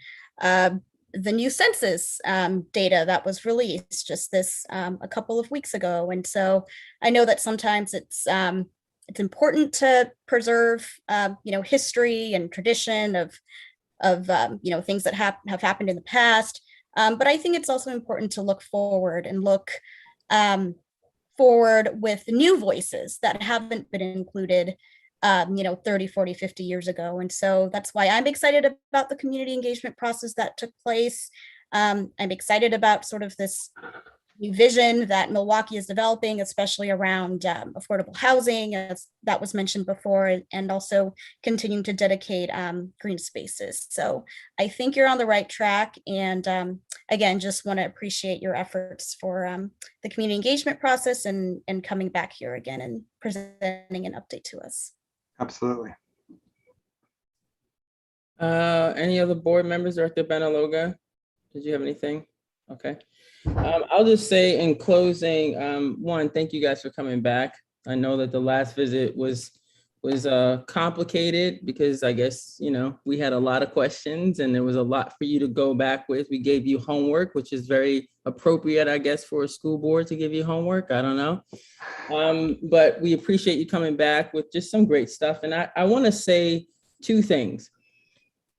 Speaker 8: the new census data that was released just this a couple of weeks ago. And so I know that sometimes it's important to preserve, history and tradition of things that have happened in the past. But I think it's also important to look forward and look forward with new voices that haven't been included 30, 40, 50 years ago. And so that's why I'm excited about the community engagement process that took place. I'm excited about sort of this new vision that Milwaukee is developing, especially around affordable housing, as that was mentioned before, and also continuing to dedicate green spaces. So I think you're on the right track. And again, just want to appreciate your efforts for the community engagement process and coming back here again and presenting an update to us.
Speaker 15: Absolutely.
Speaker 1: Any other board members? Director Benaloga, did you have anything? Okay. I'll just say in closing, one, thank you guys for coming back. I know that the last visit was complicated because I guess, we had a lot of questions and there was a lot for you to go back with. We gave you homework, which is very appropriate, I guess, for a school board to give you homework. I don't know. But we appreciate you coming back with just some great stuff. And I want to say two things.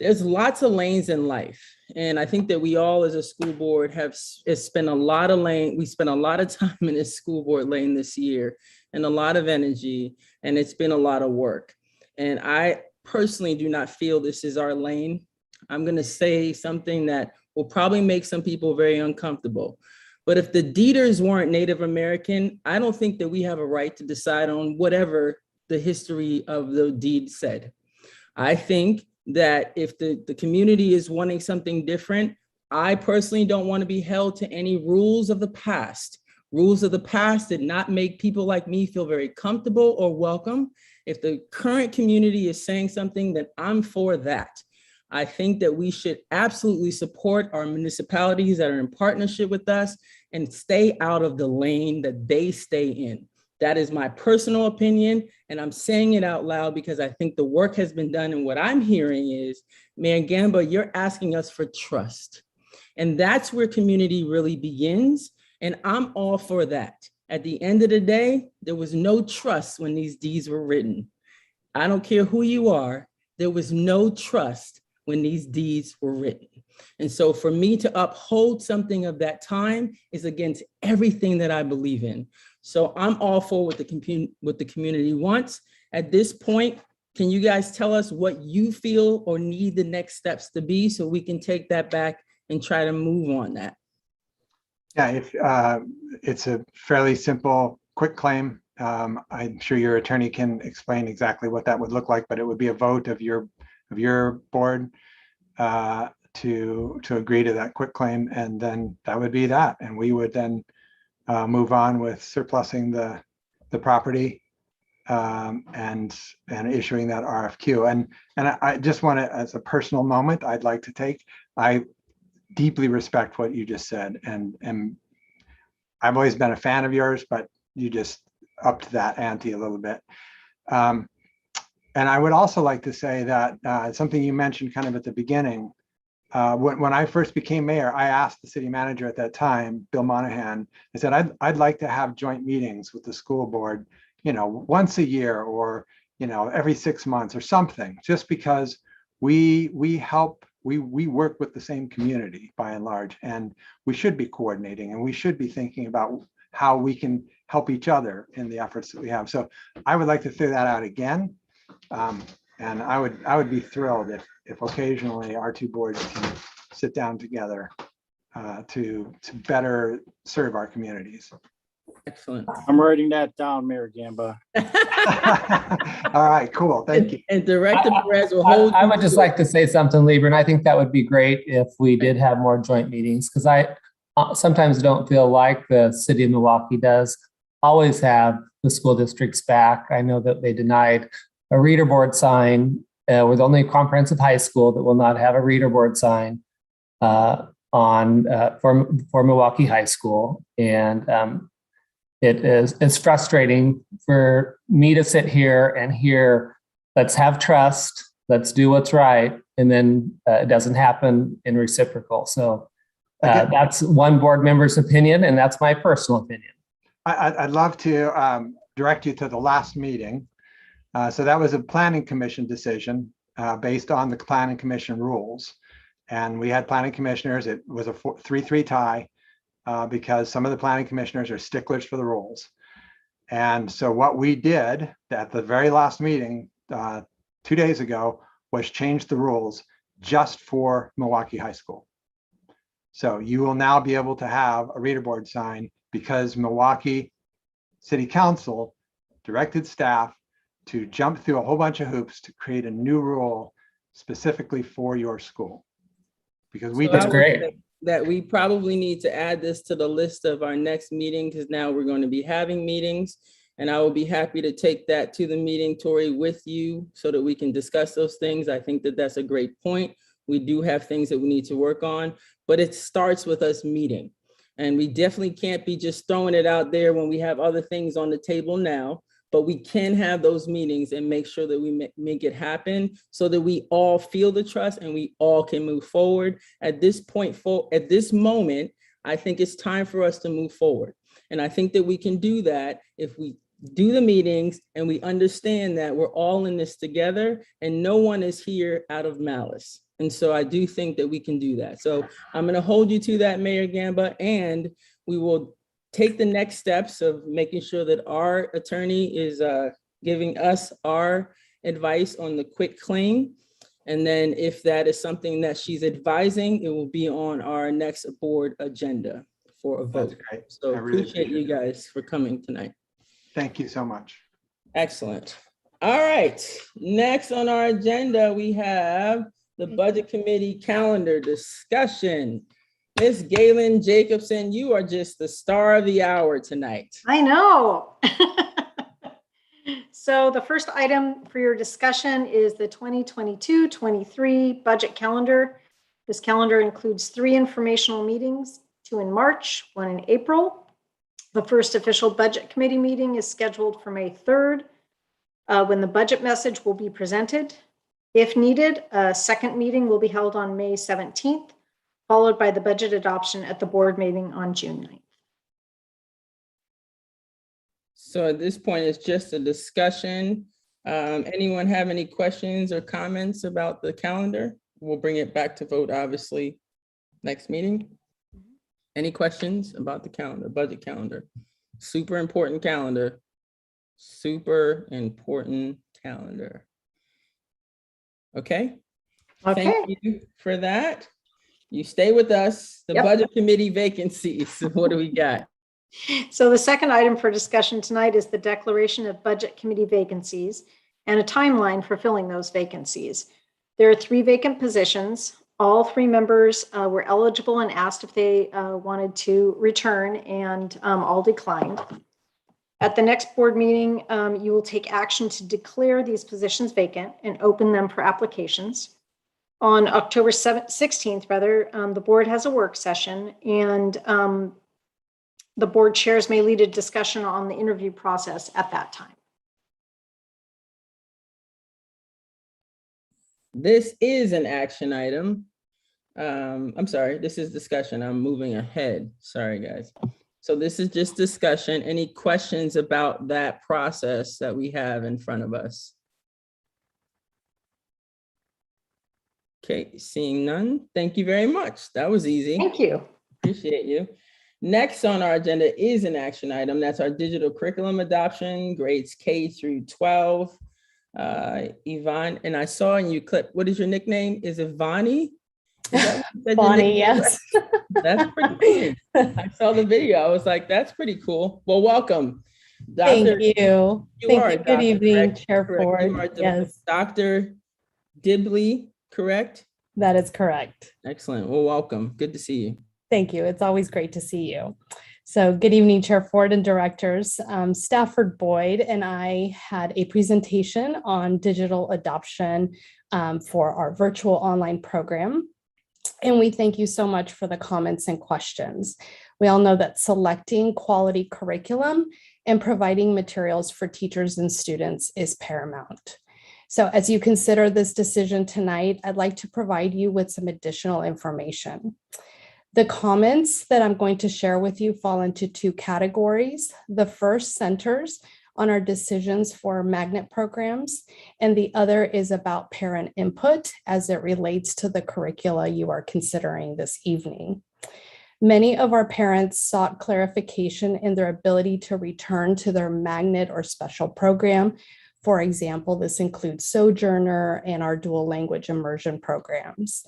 Speaker 1: There's lots of lanes in life. And I think that we all as a school board have spent a lot of we spent a lot of time in this school board lane this year and a lot of energy, and it's been a lot of work. And I personally do not feel this is our lane. I'm going to say something that will probably make some people very uncomfortable. But if the deeders weren't Native American, I don't think that we have a right to decide on whatever the history of the deed said. I think that if the community is wanting something different, I personally don't want to be held to any rules of the past. Rules of the past did not make people like me feel very comfortable or welcome. If the current community is saying something, then I'm for that. I think that we should absolutely support our municipalities that are in partnership with us and stay out of the lane that they stay in. That is my personal opinion, and I'm saying it out loud because I think the work has been done. And what I'm hearing is, Mayor Gamba, you're asking us for trust. And that's where community really begins. And I'm all for that. At the end of the day, there was no trust when these deeds were written. I don't care who you are, there was no trust when these deeds were written. And so for me to uphold something of that time is against everything that I believe in. So I'm all for what the community wants. At this point, can you guys tell us what you feel or need the next steps to be so we can take that back and try to move on that?
Speaker 15: Yeah, if it's a fairly simple, quick claim. I'm sure your attorney can explain exactly what that would look like, but it would be a vote of your board to agree to that quick claim, and then that would be that. And we would then move on with surplusing the property and issuing that RFQ. And I just want to, as a personal moment, I'd like to take. I deeply respect what you just said, and I've always been a fan of yours, but you just upped that ante a little bit. And I would also like to say that something you mentioned kind of at the beginning, when I first became mayor, I asked the city manager at that time, Bill Monahan, I said, I'd like to have joint meetings with the school board, once a year or, every 6 months or something, just because we work with the same community by and large, and we should be coordinating and we should be thinking about how we can help each other in the efforts that we have. So I would like to throw that out again. And I would be thrilled if occasionally our two boards can sit down together to better serve our communities.
Speaker 1: Excellent.
Speaker 5: I'm writing that down, Mayor Gamba.
Speaker 15: All right, cool. Thank you.
Speaker 1: And Director Perez will hold.
Speaker 7: I would just like to say something, Libra, and I think that would be great if we did have more joint meetings, because I sometimes don't feel like the city of Milwaukee does always have the school districts back. I know that they denied a reader board sign. We're the only comprehensive high school that will not have a reader board sign for Milwaukee High School, and it's frustrating for me to sit here and hear, let's have trust, let's do what's right, and then it doesn't happen in reciprocal. So that's one board member's opinion, and that's my personal opinion.
Speaker 15: I'd love to direct you to the last meeting. So that was a planning commission decision based on the planning commission rules. And we had planning commissioners. It was a 3-3 tie because some of the planning commissioners are sticklers for the rules. And so what we did at the very last meeting 2 days ago was change the rules just for Milwaukee High School. So you will now be able to have a reader board sign because Milwaukee City Council directed staff to jump through a whole bunch of hoops to create a new rule specifically for your school. Because we
Speaker 1: That's
Speaker 7: great.
Speaker 1: That we probably need to add this to the list of our next meeting, because now we're going to be having meetings, and I will be happy to take that to the meeting, Tori, with you so that we can discuss those things. I think that that's a great point. We do have things that we need to work on, but it starts with us meeting. And we definitely can't be just throwing it out there when we have other things on the table now. but we can have those meetings and make sure that we make it happen so that we all feel the trust and we all can move forward. At this point, at this moment, I think it's time for us to move forward. And I think that we can do that if we do the meetings and we understand that we're all in this together and no one is here out of malice. And so I do think that we can do that. So I'm going to hold you to that, Mayor Gamba, and we will take the next steps of making sure that our attorney is giving us our advice on the quit claim. And then if that is something that she's advising, it will be on our next board agenda for a vote.
Speaker 15: That's great.
Speaker 1: So
Speaker 15: I really
Speaker 1: appreciate you guys for coming tonight.
Speaker 15: Thank you so much.
Speaker 1: Excellent. All right, next on our agenda, we have the Budget Committee calendar discussion. Ms. Galen Jacobson, you are just the star of the hour tonight.
Speaker 11: I know. So the first item for your discussion is the 2022-23 budget calendar. This calendar includes 3 informational meetings, 2 in March, 1 in April. The first official budget committee meeting is scheduled for May 3rd, when the budget message will be presented. If needed, a second meeting will be held on May 17th, followed by the budget adoption at the board meeting on June 9th.
Speaker 1: So at this point, it's just a discussion. Anyone have any questions or comments about the calendar? We'll bring it back to vote, obviously, next meeting. Any questions about the calendar, budget calendar? Super important calendar. Super important calendar. Okay. Thank you for that. You stay with us. The budget committee vacancies. What do we got?
Speaker 11: So the second item for discussion tonight is the declaration of budget committee vacancies and a timeline for filling those vacancies. There are 3 vacant positions. All 3 members were eligible and asked if they wanted to return, and all declined. At the next board meeting, you will take action to declare these positions vacant and open them for applications. On October 16th, the board has a work session, and the board chairs may lead a discussion on the interview process at that time.
Speaker 1: This is an action item. I'm sorry, this is discussion. I'm moving ahead. Sorry, guys. So this is just discussion. Any questions about that process that we have in front of us? Okay, seeing none. Thank you very much. That was easy.
Speaker 11: Thank you.
Speaker 1: Appreciate you. Next on our agenda is an action item. That's our digital curriculum adoption, grades K through 12. Yvonne, and I saw in your clip, what is your nickname? Is it Vani?
Speaker 9: Bonnie, yes.
Speaker 1: That's pretty cool. I saw the video. I was like, that's pretty cool. Well, welcome. Dr.
Speaker 9: Thank you. Good evening,
Speaker 1: correct?
Speaker 9: Chair
Speaker 1: Correct.
Speaker 9: Ford.
Speaker 1: Yes. Dr. Dibley, correct?
Speaker 9: That is correct.
Speaker 1: Excellent. Well, welcome. Good to see you.
Speaker 9: Thank you. It's always great to see you. So good evening, Chair Ford and directors. Stafford Boyd and I had a presentation on digital adoption for our virtual online program. And we thank you so much for the comments and questions. We all know that selecting quality curriculum and providing materials for teachers and students is paramount. So as you consider this decision tonight, I'd like to provide you with some additional information. The comments that I'm going to share with you fall into 2 categories. The first centers on our decisions for magnet programs, and the other is about parent input as it relates to the curricula you are considering this evening. Many of our parents sought clarification in their ability to return to their magnet or special program. For example, this includes Sojourner and our dual language immersion programs.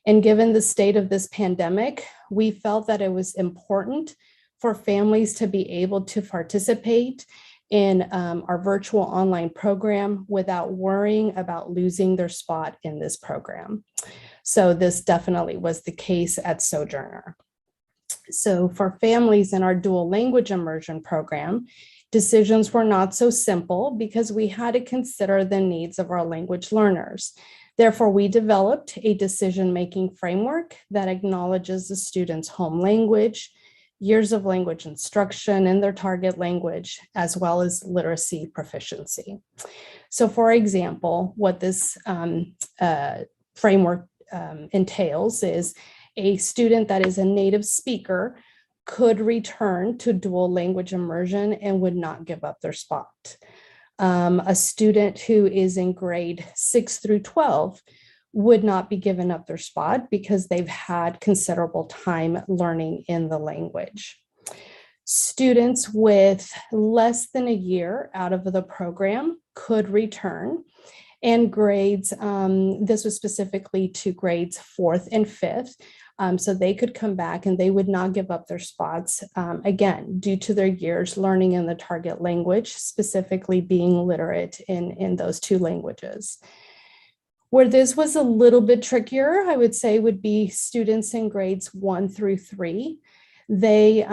Speaker 9: And given the state of this pandemic, we felt that it was important for families to be able to participate in our virtual online program without worrying about losing their spot in this program. So this definitely was the case at Sojourner. So for families in our dual language immersion program, decisions were not so simple because we had to consider the needs of our language learners. Therefore, we developed a decision-making framework that acknowledges the student's home language, years of language instruction in their target language, as well as literacy proficiency. So for example, what this framework entails is a student that is a native speaker could return to dual language immersion and would not give up their spot. A student who is in grade 6 through 12 would not be given up their spot because they've had considerable time learning in the language. Students with less than a year out of the program could return, and grades, this was specifically to grades 4th and 5th, so they could come back and they would not give up their spots, again, due to their years learning in the target language, specifically being literate in those two languages. Where this was a little bit trickier, I would say, would be students in grades 1 through 3. They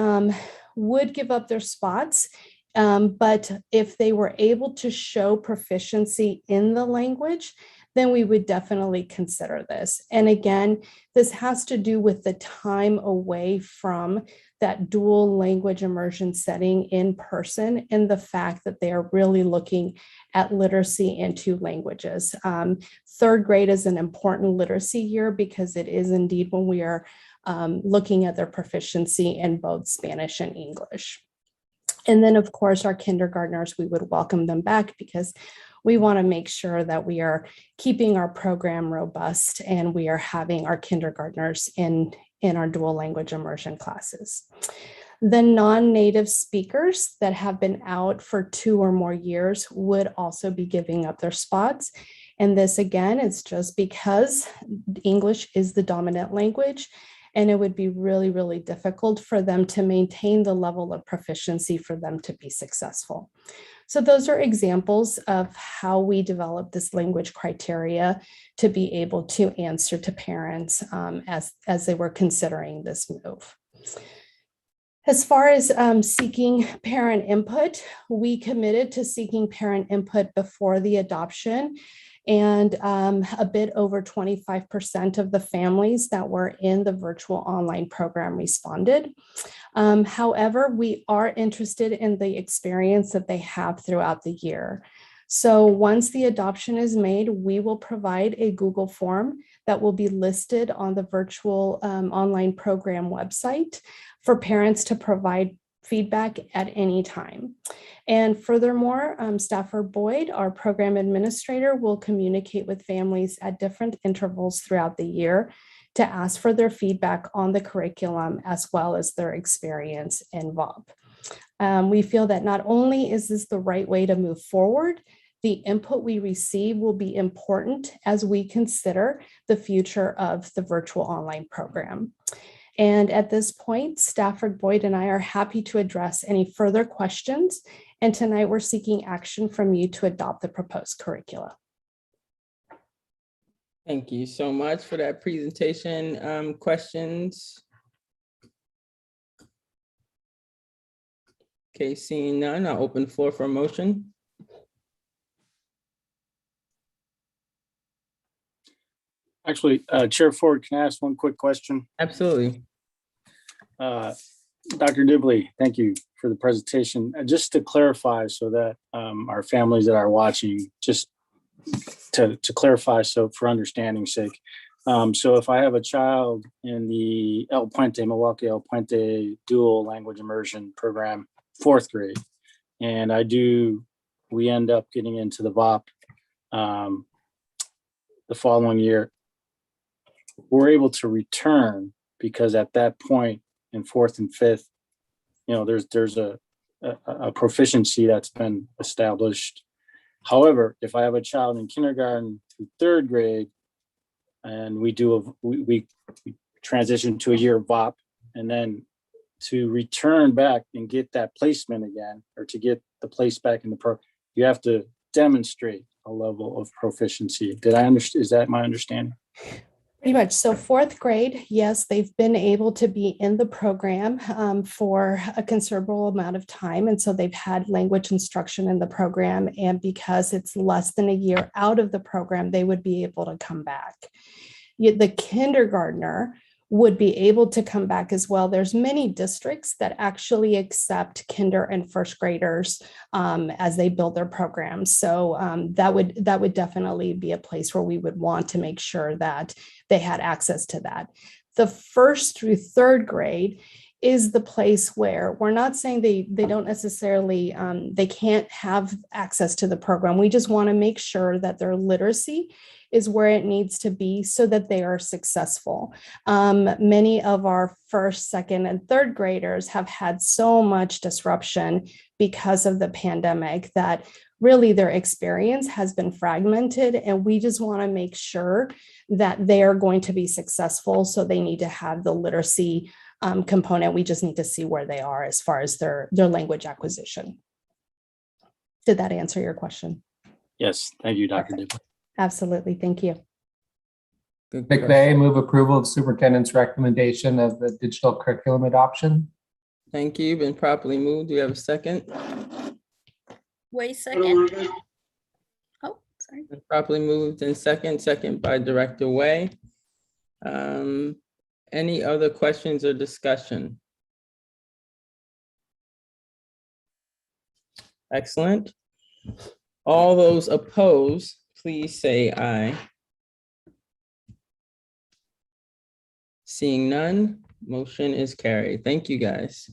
Speaker 9: would give up their spots, but if they were able to show proficiency in the language, then we would definitely consider this. And again, this has to do with the time away from that dual language immersion setting in person and the fact that they are really looking at literacy in two languages. Third grade is an important literacy year because it is indeed when we are looking at their proficiency in both Spanish and English. And then of course, our kindergartners, we would welcome them back because we want to make sure that we are keeping our program robust and we are having our kindergartners in our dual language immersion classes. The non-native speakers that have been out for 2 or more years would also be giving up their spots. And this again, is just because English is the dominant language, and it would be really, really difficult for them to maintain the level of proficiency for them to be successful. So those are examples of how we develop this language criteria to be able to answer to parents as they were considering this move. As far as seeking parent input, we committed to seeking parent input before the adoption, and a bit over 25% of the families that were in the virtual online program responded. However, we are interested in the experience that they have throughout the year. So once the adoption is made, we will provide a Google form that will be listed on the virtual online program website for parents to provide feedback at any time. And furthermore, Stafford Boyd, our program administrator, will communicate with families at different intervals throughout the year to ask for their feedback on the curriculum as well as their experience in VOP. We feel that not only is this the right way to move forward, the input we receive will be important as we consider the future of the virtual online program. And at this point, Stafford Boyd and I are happy to address any further questions. And tonight we're seeking action from you to adopt the proposed curricula.
Speaker 1: Thank you so much for that presentation. Questions? Okay, seeing none, I'll open the floor for a motion.
Speaker 5: Actually, Chair Ford, can I ask one quick question?
Speaker 1: Absolutely.
Speaker 5: Dr. Dibley, thank you for the presentation. Just to clarify so that our families that are watching, just to clarify, so for understanding's sake. So if I have a child in the Milwaukee El Puente dual language immersion program, 4th grade, and we end up getting into the VOP the following year, we're able to return because at that point in 4th and 5th, there's a proficiency that's been established. However, if I have a child in kindergarten through 3rd grade and we transition to a year of VOP, and then to return back and get that placement again, or to get the place back in the program, you have to demonstrate a level of proficiency. Did I understand? Is that my understanding?
Speaker 9: Pretty much. So 4th grade, yes, they've been able to be in the program for a considerable amount of time. And so they've had language instruction in the program. And because it's less than a year out of the program, they would be able to come back. The kindergartner
Speaker 16: would be able to come back as well. There's many districts that actually accept kinder and first graders as they build their programs. So that would definitely be a place where we would want to make sure that they had access to that. The first through third grade is the place where we're not saying they don't necessarily, they can't have access to the program. We just want to make sure that their literacy is where it needs to be so that they are successful. Many of our first, second, and third graders have had so much disruption because of the pandemic that really their experience has been fragmented, and we just want to make sure that they are going to be successful. So they need to have the literacy component. We just need to see where they are as far as their language acquisition. Did that answer your question?
Speaker 5: Yes, thank you, Dr. Dibble.
Speaker 16: Absolutely, thank you.
Speaker 7: McVeigh, move approval of superintendent's recommendation of the digital curriculum adoption.
Speaker 1: Thank you. Been properly moved. Do you have a second?
Speaker 8: Wait, second. Oh, sorry.
Speaker 1: Been properly moved in second by Director Way. Any other questions or discussion? Excellent. All those opposed, please say aye. Seeing none, motion is carried. Thank you, guys.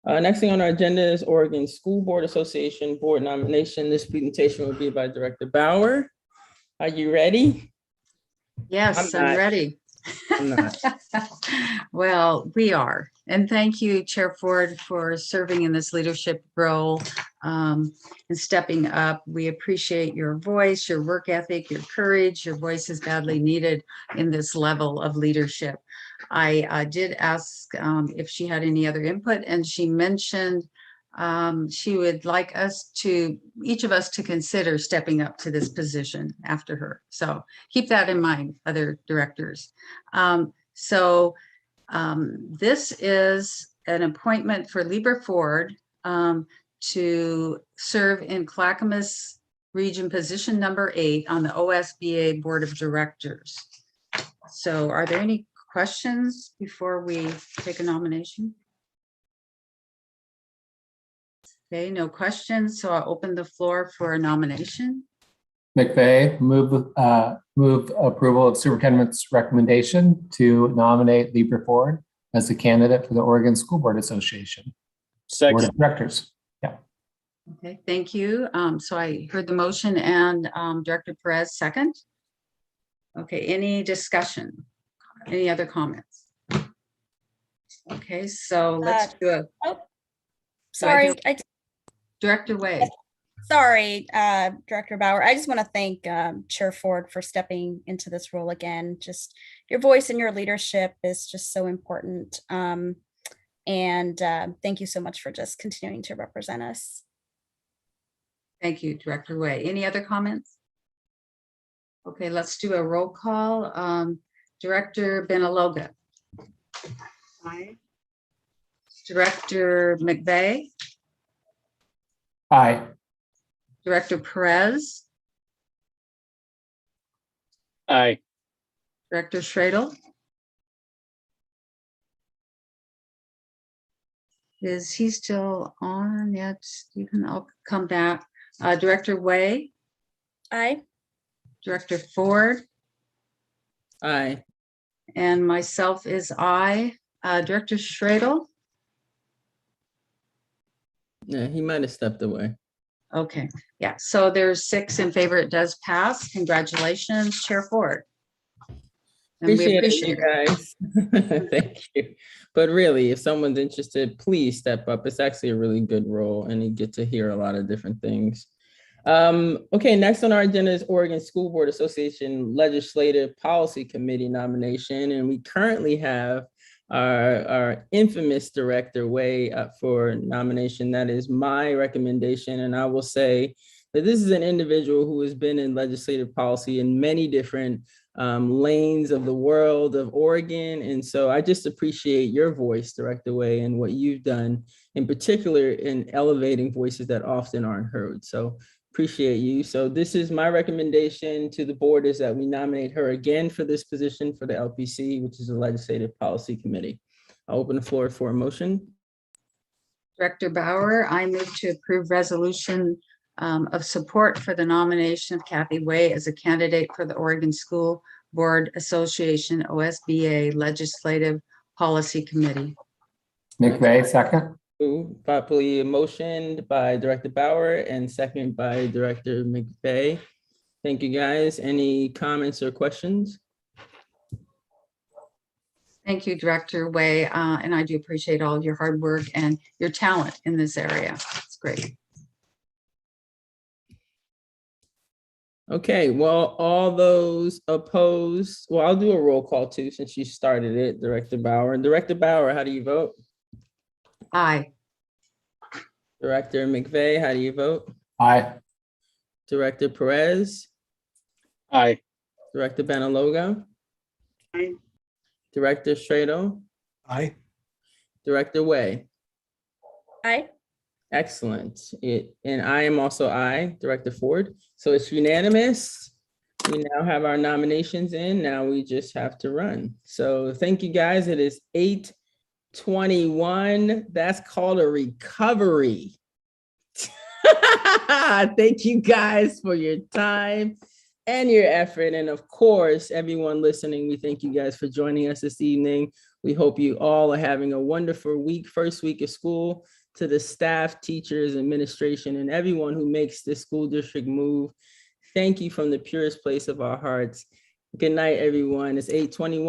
Speaker 1: Next thing on our agenda is Oregon School Board Association Board nomination. This presentation will be by Director Bauer. Are you ready?
Speaker 3: Yes, I'm ready.
Speaker 1: I'm not.
Speaker 3: Well, we are. And thank you, Chair Ford, for serving in this leadership role and stepping up. We appreciate your voice, your work ethic, your courage. Your voice is badly needed in this level of leadership. I did ask if she had any other input, and she mentioned she would like each of us to consider stepping up to this position after her. So keep that in mind, other directors. This is an appointment for Libra Ford to serve in Clackamas Region Position number 8 on the OSBA Board of Directors. So are there any questions before we take a nomination? Okay, no questions. So I'll open the floor for a nomination.
Speaker 7: McVeigh, move approval of superintendent's recommendation to nominate Libra Ford as a candidate for the Oregon School Board Association Board of Directors. Yeah.
Speaker 3: Okay, thank you. So I heard the motion, and Director Perez second. Okay, any discussion? Any other comments? Okay, so let's do it.
Speaker 8: Oh, sorry.
Speaker 3: Director Way.
Speaker 8: Sorry, Director Bauer. I just want to thank Chair Ford for stepping into this role again. Just your voice and your leadership is just so important. And thank you so much for just continuing to represent us.
Speaker 3: Thank you, Director Way. Any other comments? Okay, let's do a roll call. Director Benaloga. Aye. Director McVeigh.
Speaker 7: Aye.
Speaker 3: Director Perez.
Speaker 5: Aye.
Speaker 3: Director Schradel. Is he still on yet? Stephen, I'll come back. Director Way.
Speaker 8: Aye.
Speaker 3: Director Ford.
Speaker 1: Aye.
Speaker 3: And myself is aye. Director Schradel.
Speaker 1: Yeah, he might have stepped away.
Speaker 3: Okay, yeah, so there's 6 in favor. It does pass. Congratulations, Chair Ford. And we appreciate
Speaker 1: it, guys. Thank you. But really, if someone's interested, please step up. It's actually a really good role, and you get to hear a lot of different things. Okay, next on our agenda is Oregon School Board Association Legislative Policy Committee nomination, and we currently have our infamous Director Way up for nomination. That is my recommendation, and I will say that this is an individual who has been in legislative policy in many different lanes of the world of Oregon, and so I just appreciate your voice, Director Way, and what you've done, in particular in elevating voices that often aren't heard. So Appreciate you. So this is my recommendation to the board, is that we nominate her again for this position for the LPC, which is the Legislative Policy Committee. I'll open the floor for a motion.
Speaker 3: Director Bauer, I move to approve resolution of support for the nomination of Kathy Way as a candidate for the Oregon School Board Association OSBA Legislative Policy Committee.
Speaker 7: McVeigh, second.
Speaker 1: Properly motioned by Director Bauer and second by Director McVeigh. Thank you, guys. Any comments or questions?
Speaker 3: Thank you, Director Way, and I do appreciate all of your hard work and your talent in this area. It's great.
Speaker 1: Okay, well, all those opposed, well, I'll do a roll call too, since you started it, Director Bauer. Director Bauer, how do you vote?
Speaker 3: Aye.
Speaker 1: Director McVeigh, how do you vote?
Speaker 7: Aye.
Speaker 1: Director Perez?
Speaker 5: Aye.
Speaker 1: Director Benaloga?
Speaker 6: Aye.
Speaker 1: Director Strado?
Speaker 4: Aye.
Speaker 1: Director Way?
Speaker 8: Aye.
Speaker 1: Excellent. And I am also aye, Director Ford. So it's unanimous. We now have our nominations in. Now we just have to run. So thank you, guys. It is 8:21. That's called a recovery. Thank you guys for your time and your effort. And of course, everyone listening, we thank you guys for joining us this evening. We hope you all are having a wonderful week, first week of school. To the staff, teachers, administration, and everyone who makes this school district move, thank you from the purest place of our hearts. Good night, everyone. It's 8:21.